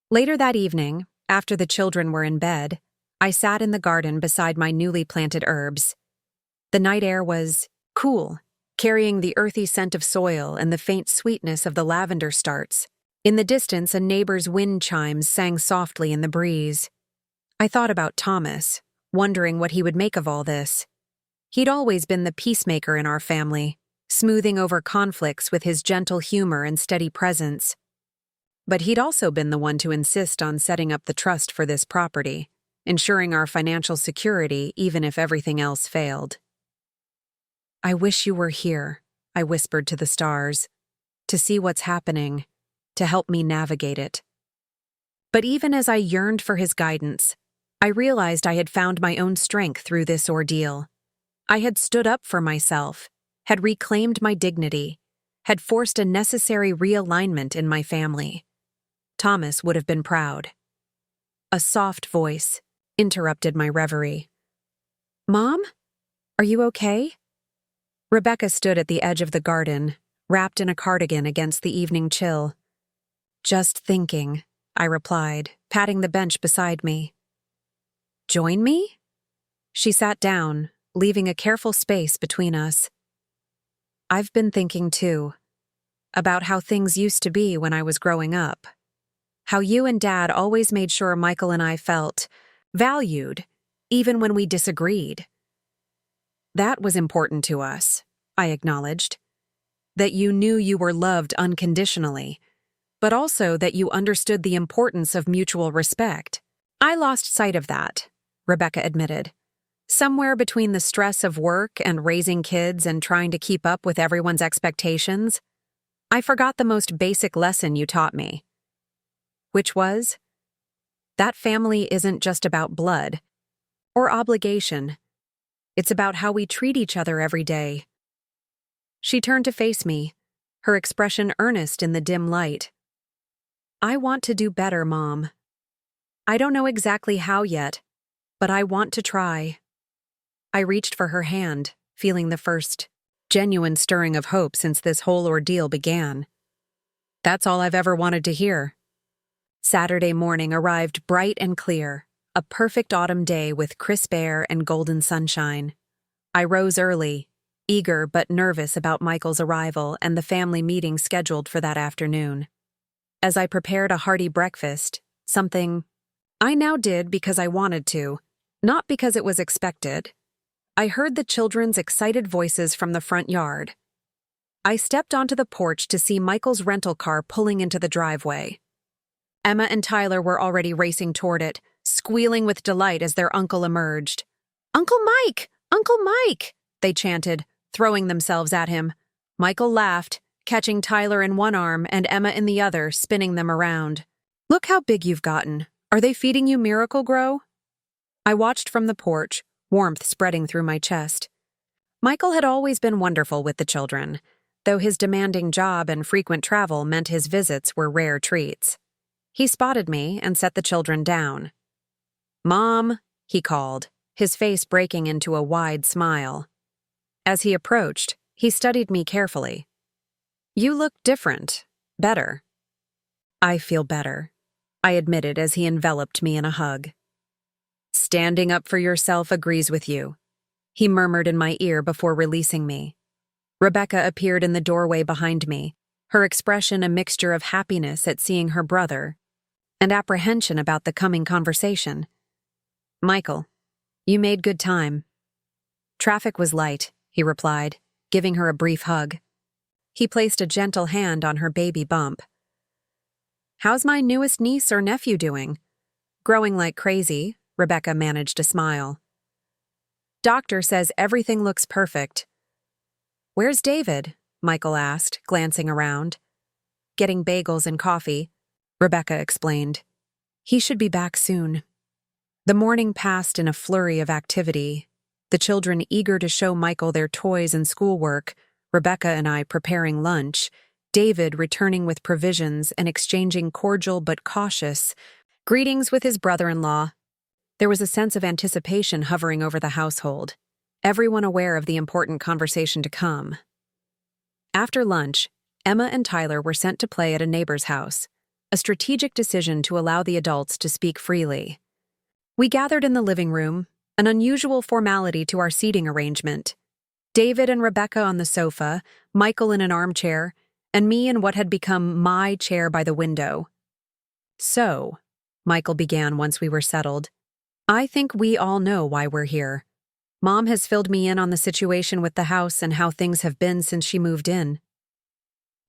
A: Later that evening, after the children were in bed, I sat in the garden beside my newly planted herbs. The night air was cool, carrying the earthy scent of soil and the faint sweetness of the lavender starts. In the distance, a neighbor's wind chimes sang softly in the breeze. I thought about Thomas, wondering what he would make of all this. He'd always been the peacemaker in our family, smoothing over conflicts with his gentle humor and steady presence. But he'd also been the one to insist on setting up the trust for this property, ensuring our financial security even if everything else failed. I wish you were here, I whispered to the stars, to see what's happening, to help me navigate it. But even as I yearned for his guidance, I realized I had found my own strength through this ordeal. I had stood up for myself, had reclaimed my dignity, had forced a necessary realignment in my family. Thomas would have been proud. A soft voice interrupted my reverie. Mom? Are you okay? Rebecca stood at the edge of the garden, wrapped in a cardigan against the evening chill. Just thinking, I replied, patting the bench beside me. Join me? She sat down, leaving a careful space between us. I've been thinking too, about how things used to be when I was growing up. How you and Dad always made sure Michael and I felt valued, even when we disagreed. That was important to us, I acknowledged. That you knew you were loved unconditionally, but also that you understood the importance of mutual respect. I lost sight of that, Rebecca admitted. Somewhere between the stress of work and raising kids and trying to keep up with everyone's expectations, I forgot the most basic lesson you taught me. Which was, that family isn't just about blood or obligation. It's about how we treat each other every day. She turned to face me, her expression earnest in the dim light. I want to do better, Mom. I don't know exactly how yet, but I want to try. I reached for her hand, feeling the first genuine stirring of hope since this whole ordeal began. That's all I've ever wanted to hear. Saturday morning arrived bright and clear, a perfect autumn day with crisp air and golden sunshine. I rose early, eager but nervous about Michael's arrival and the family meeting scheduled for that afternoon. As I prepared a hearty breakfast, something I now did because I wanted to, not because it was expected, I heard the children's excited voices from the front yard. I stepped onto the porch to see Michael's rental car pulling into the driveway. Emma and Tyler were already racing toward it, squealing with delight as their uncle emerged. "Uncle Mike! Uncle Mike!" they chanted, throwing themselves at him. Michael laughed, catching Tyler in one arm and Emma in the other, spinning them around. "Look how big you've gotten. Are they feeding you Miracle Grow?" I watched from the porch, warmth spreading through my chest. Michael had always been wonderful with the children, though his demanding job and frequent travel meant his visits were rare treats. He spotted me and set the children down. "Mom," he called, his face breaking into a wide smile. As he approached, he studied me carefully. "You look different. Better." "I feel better," I admitted as he enveloped me in a hug. "Standing up for yourself agrees with you," he murmured in my ear before releasing me. Rebecca appeared in the doorway behind me, her expression a mixture of happiness at seeing her brother and apprehension about the coming conversation. "Michael, you made good time." "Traffic was light," he replied, giving her a brief hug. He placed a gentle hand on her baby bump. "How's my newest niece or nephew doing?" "Growing like crazy," Rebecca managed to smile. "Doctor says everything looks perfect." "Where's David?" Michael asked, glancing around. "Getting bagels and coffee," Rebecca explained. "He should be back soon." The morning passed in a flurry of activity, the children eager to show Michael their toys and schoolwork, Rebecca and I preparing lunch, David returning with provisions and exchanging cordial but cautious greetings with his brother-in-law. There was a sense of anticipation hovering over the household, everyone aware of the important conversation to come. After lunch, Emma and Tyler were sent to play at a neighbor's house, a strategic decision to allow the adults to speak freely. We gathered in the living room, an unusual formality to our seating arrangement. David and Rebecca on the sofa, Michael in an armchair, and me in what had become my chair by the window. "So," Michael began once we were settled, "I think we all know why we're here. Mom has filled me in on the situation with the house and how things have been since she moved in."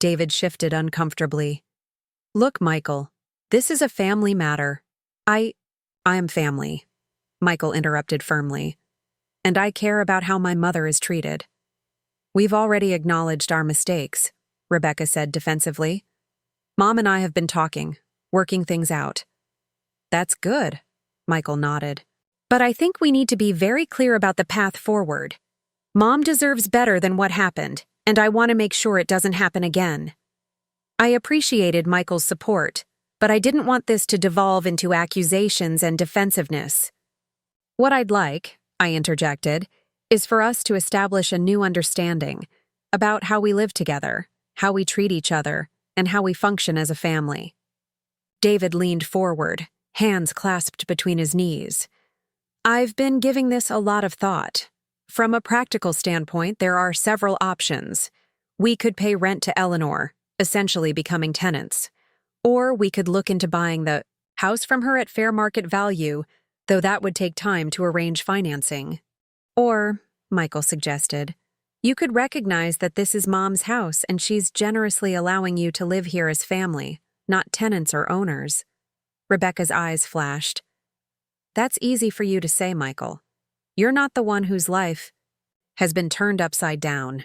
A: David shifted uncomfortably. "Look, Michael, this is a family matter. I am family," Michael interrupted firmly. "And I care about how my mother is treated." "We've already acknowledged our mistakes," Rebecca said defensively. "Mom and I have been talking, working things out." "That's good," Michael nodded. "But I think we need to be very clear about the path forward. Mom deserves better than what happened, and I want to make sure it doesn't happen again." I appreciated Michael's support, but I didn't want this to devolve into accusations and defensiveness. "What I'd like," I interjected, "is for us to establish a new understanding about how we live together, how we treat each other, and how we function as a family." David leaned forward, hands clasped between his knees. "I've been giving this a lot of thought. From a practical standpoint, there are several options. We could pay rent to Eleanor, essentially becoming tenants. Or we could look into buying the house from her at fair market value, though that would take time to arrange financing. Or, Michael suggested, you could recognize that this is Mom's house and she's generously allowing you to live here as family, not tenants or owners." Rebecca's eyes flashed. "That's easy for you to say, Michael. You're not the one whose life has been turned upside down."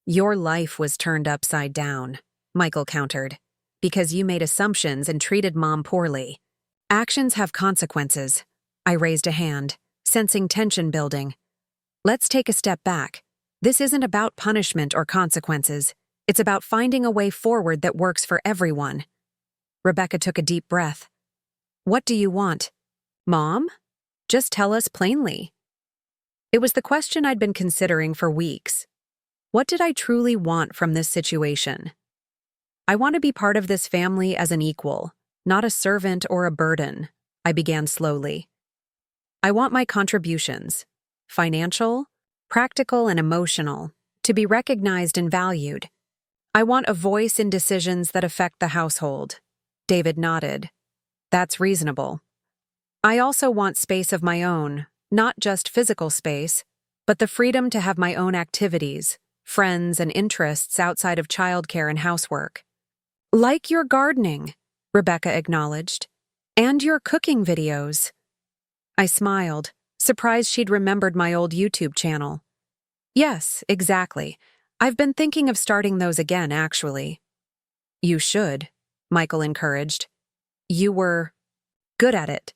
A: "Your life was turned upside down," Michael countered, "because you made assumptions and treated Mom poorly. Actions have consequences." I raised a hand, sensing tension building. "Let's take a step back. This isn't about punishment or consequences. It's about finding a way forward that works for everyone." Rebecca took a deep breath. What do you want? Mom? Just tell us plainly. It was the question I'd been considering for weeks. What did I truly want from this situation? I want to be part of this family as an equal, not a servant or a burden, I began slowly. I want my contributions, financial, practical, and emotional, to be recognized and valued. I want a voice in decisions that affect the household. David nodded. That's reasonable. I also want space of my own, not just physical space, but the freedom to have my own activities, friends, and interests outside of childcare and housework. Like your gardening, Rebecca acknowledged, and your cooking videos. I smiled, surprised she'd remembered my old YouTube channel. Yes, exactly. I've been thinking of starting those again, actually. You should, Michael encouraged. You were good at it.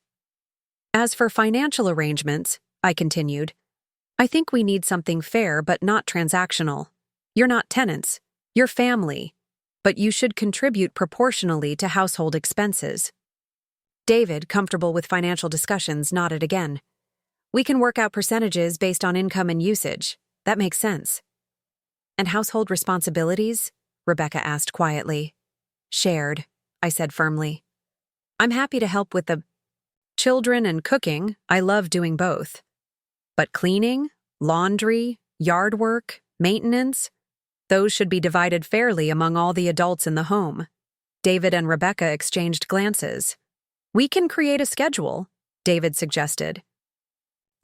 A: As for financial arrangements, I continued, I think we need something fair but not transactional. You're not tenants, you're family, but you should contribute proportionally to household expenses. David, comfortable with financial discussions, nodded again. We can work out percentages based on income and usage. That makes sense. And household responsibilities? Rebecca asked quietly. Shared, I said firmly. I'm happy to help with the children and cooking. I love doing both. But cleaning, laundry, yard work, maintenance, those should be divided fairly among all the adults in the home. David and Rebecca exchanged glances. We can create a schedule, David suggested.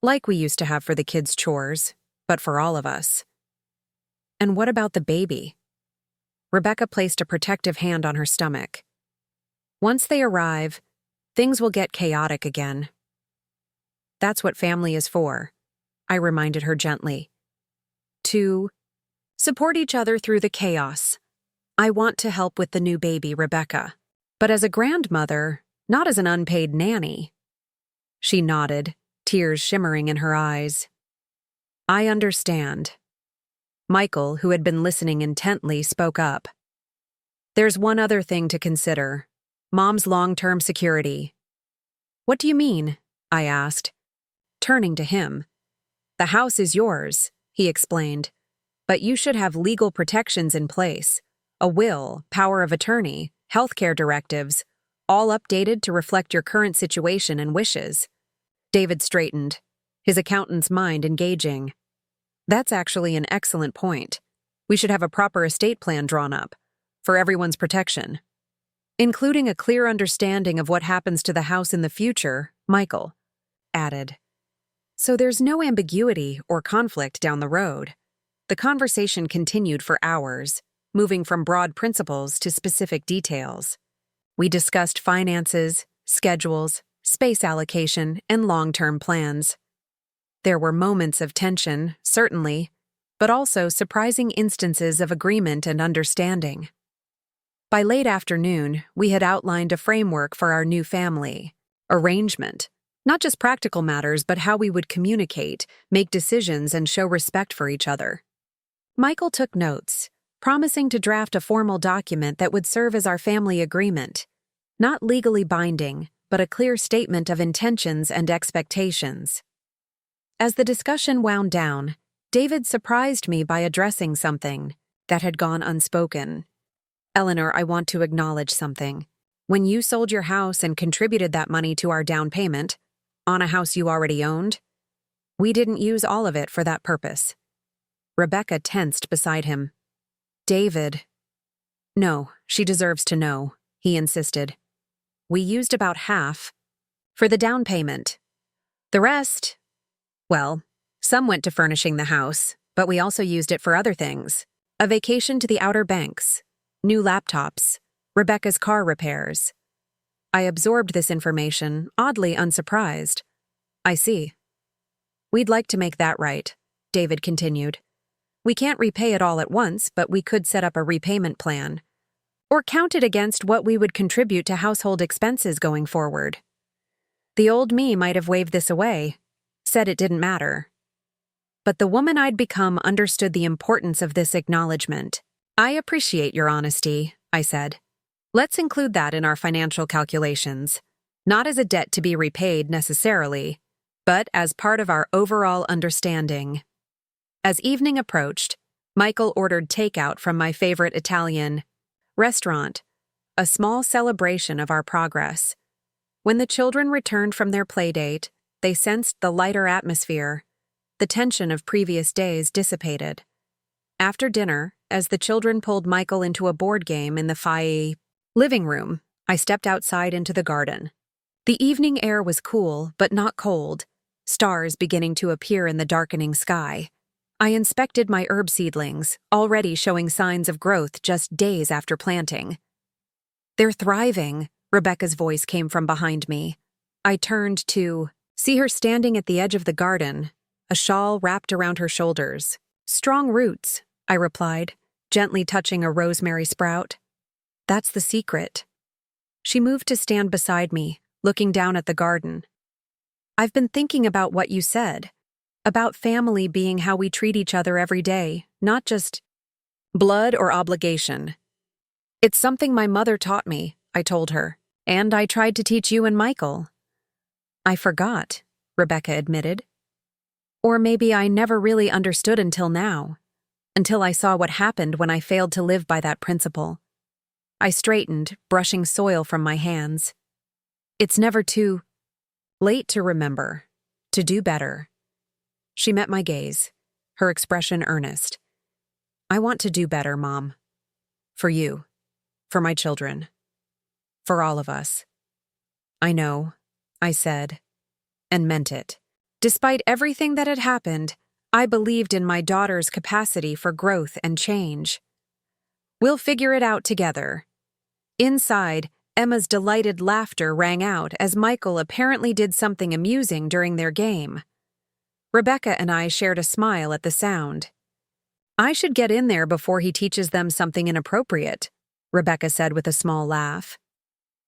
A: Like we used to have for the kids' chores, but for all of us. And what about the baby? Rebecca placed a protective hand on her stomach. Once they arrive, things will get chaotic again. That's what family is for, I reminded her gently. To support each other through the chaos. I want to help with the new baby, Rebecca. But as a grandmother, not as an unpaid nanny. She nodded, tears shimmering in her eyes. I understand. Michael, who had been listening intently, spoke up. There's one other thing to consider. Mom's long-term security. What do you mean? I asked, turning to him. The house is yours, he explained, but you should have legal protections in place. A will, power of attorney, healthcare directives, all updated to reflect your current situation and wishes. David straightened, his accountant's mind engaging. That's actually an excellent point. We should have a proper estate plan drawn up, for everyone's protection. Including a clear understanding of what happens to the house in the future, Michael added. So there's no ambiguity or conflict down the road. The conversation continued for hours, moving from broad principles to specific details. We discussed finances, schedules, space allocation, and long-term plans. There were moments of tension, certainly, but also surprising instances of agreement and understanding. By late afternoon, we had outlined a framework for our new family arrangement, not just practical matters, but how we would communicate, make decisions, and show respect for each other. Michael took notes, promising to draft a formal document that would serve as our family agreement, not legally binding, but a clear statement of intentions and expectations. As the discussion wound down, David surprised me by addressing something that had gone unspoken. Eleanor, I want to acknowledge something. When you sold your house and contributed that money to our down payment, on a house you already owned, we didn't use all of it for that purpose. Rebecca tensed beside him. David. No, she deserves to know, he insisted. We used about half for the down payment. The rest, well, some went to furnishing the house, but we also used it for other things. A vacation to the Outer Banks, new laptops, Rebecca's car repairs. I absorbed this information, oddly unsurprised. I see. We'd like to make that right, David continued. We can't repay it all at once, but we could set up a repayment plan. Or count it against what we would contribute to household expenses going forward. The old me might have waved this away, said it didn't matter. But the woman I'd become understood the importance of this acknowledgement. I appreciate your honesty, I said. Let's include that in our financial calculations. Not as a debt to be repaid necessarily, but as part of our overall understanding. As evening approached, Michael ordered takeout from my favorite Italian restaurant, a small celebration of our progress. When the children returned from their playdate, they sensed the lighter atmosphere. The tension of previous days dissipated. After dinner, as the children pulled Michael into a board game in the living room, I stepped outside into the garden. The evening air was cool, but not cold, stars beginning to appear in the darkening sky. I inspected my herb seedlings, already showing signs of growth just days after planting. "They're thriving," Rebecca's voice came from behind me. I turned to see her standing at the edge of the garden, a shawl wrapped around her shoulders. "Strong roots," I replied, gently touching a rosemary sprout. "That's the secret." She moved to stand beside me, looking down at the garden. "I've been thinking about what you said, about family being how we treat each other every day, not just blood or obligation. It's something my mother taught me," I told her, "and I tried to teach you and Michael." "I forgot," Rebecca admitted. "Or maybe I never really understood until now, until I saw what happened when I failed to live by that principle." I straightened, brushing soil from my hands. "It's never too late to remember, to do better." She met my gaze, her expression earnest. "I want to do better, Mom. For you, for my children, for all of us." "I know," I said, and meant it. Despite everything that had happened, I believed in my daughter's capacity for growth and change. "We'll figure it out together." Inside, Emma's delighted laughter rang out as Michael apparently did something amusing during their game. Rebecca and I shared a smile at the sound. "I should get in there before he teaches them something inappropriate," Rebecca said with a small laugh.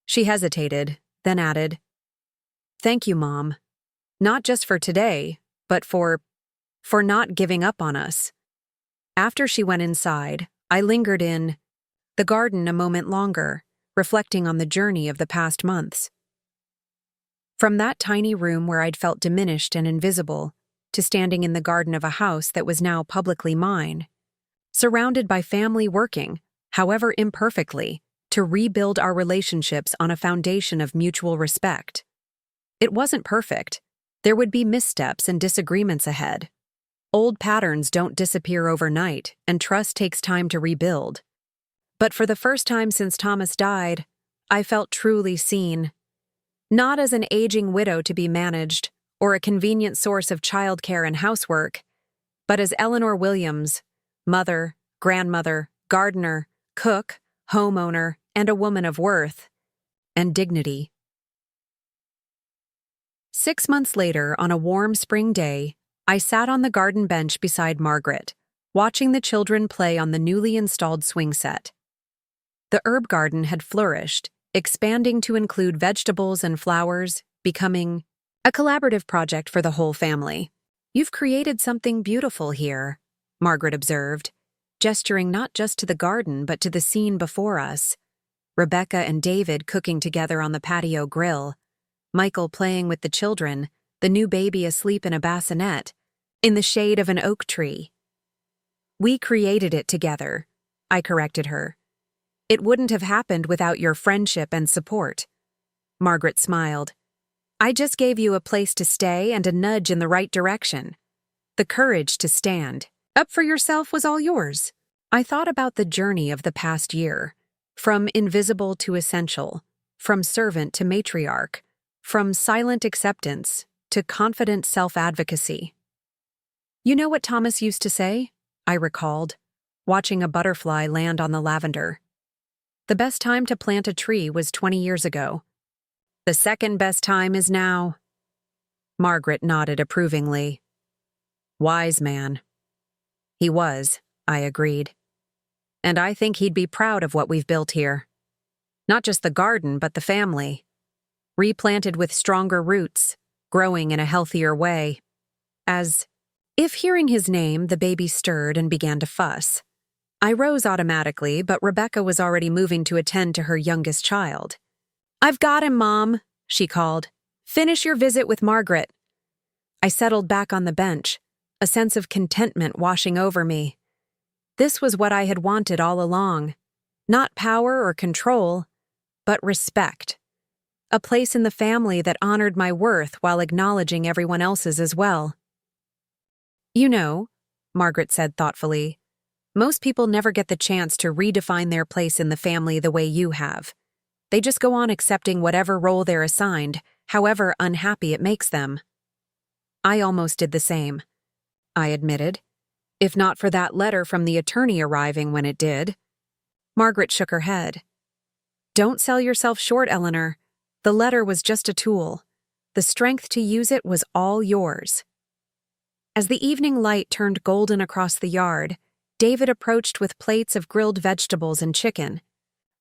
A: She hesitated, then added, "Thank you, Mom. Not just for today, but for not giving up on us." After she went inside, I lingered in the garden a moment longer, reflecting on the journey of the past months. From that tiny room where I'd felt diminished and invisible, to standing in the garden of a house that was now publicly mine, surrounded by family working, however imperfectly, to rebuild our relationships on a foundation of mutual respect. It wasn't perfect. There would be missteps and disagreements ahead. Old patterns don't disappear overnight, and trust takes time to rebuild. But for the first time since Thomas died, I felt truly seen. Not as an aging widow to be managed, or a convenient source of childcare and housework, but as Eleanor Williams, mother, grandmother, gardener, cook, homeowner, and a woman of worth and dignity. 6 months later, on a warm spring day, I sat on the garden bench beside Margaret, watching the children play on the newly installed swing set. The herb garden had flourished, expanding to include vegetables and flowers, becoming a collaborative project for the whole family. "You've created something beautiful here," Margaret observed, gesturing not just to the garden but to the scene before us. Rebecca and David cooking together on the patio grill, Michael playing with the children, the new baby asleep in a bassinet, in the shade of an oak tree. "We created it together," I corrected her. "It wouldn't have happened without your friendship and support." Margaret smiled. "I just gave you a place to stay and a nudge in the right direction. The courage to stand up for yourself was all yours." I thought about the journey of the past year, from invisible to essential, from servant to matriarch, from silent acceptance to confident self-advocacy. "You know what Thomas used to say?" I recalled, watching a butterfly land on the lavender. "The best time to plant a tree was 20 years ago. The second best time is now." Margaret nodded approvingly. "Wise man." "He was," I agreed. "And I think he'd be proud of what we've built here. Not just the garden, but the family. Replanted with stronger roots, growing in a healthier way." As if hearing his name, the baby stirred and began to fuss. I rose automatically, but Rebecca was already moving to attend to her youngest child. "I've got him, Mom," she called. "Finish your visit with Margaret." I settled back on the bench, a sense of contentment washing over me. This was what I had wanted all along. Not power or control, but respect. A place in the family that honored my worth while acknowledging everyone else's as well. "You know," Margaret said thoughtfully, "most people never get the chance to redefine their place in the family the way you have. They just go on accepting whatever role they're assigned, however unhappy it makes them." I almost did the same, I admitted, if not for that letter from the attorney arriving when it did. Margaret shook her head. "Don't sell yourself short, Eleanor. The letter was just a tool. The strength to use it was all yours." As the evening light turned golden across the yard, David approached with plates of grilled vegetables and chicken,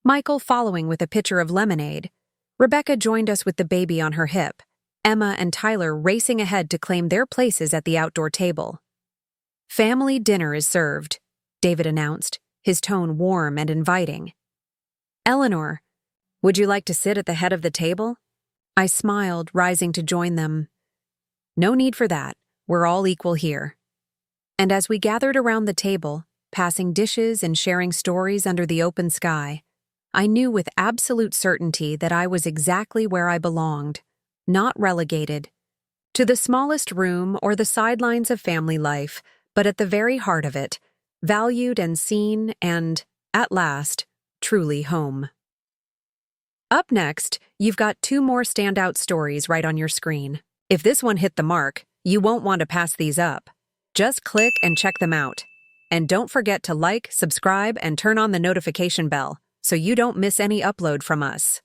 A: Michael following with a pitcher of lemonade. Rebecca joined us with the baby on her hip, Emma and Tyler racing ahead to claim their places at the outdoor table. "Family dinner is served," David announced, his tone warm and inviting. "Eleanor, would you like to sit at the head of the table?" I smiled, rising to join them. "No need for that. We're all equal here." And as we gathered around the table, passing dishes and sharing stories under the open sky, I knew with absolute certainty that I was exactly where I belonged, not relegated to the smallest room or the sidelines of family life, but at the very heart of it, valued and seen and, at last, truly home. Up next, you've got 2 more standout stories right on your screen. If this one hit the mark, you won't want to pass these up. Just click and check them out. And don't forget to like, subscribe, and turn on the notification bell so you don't miss any upload from us.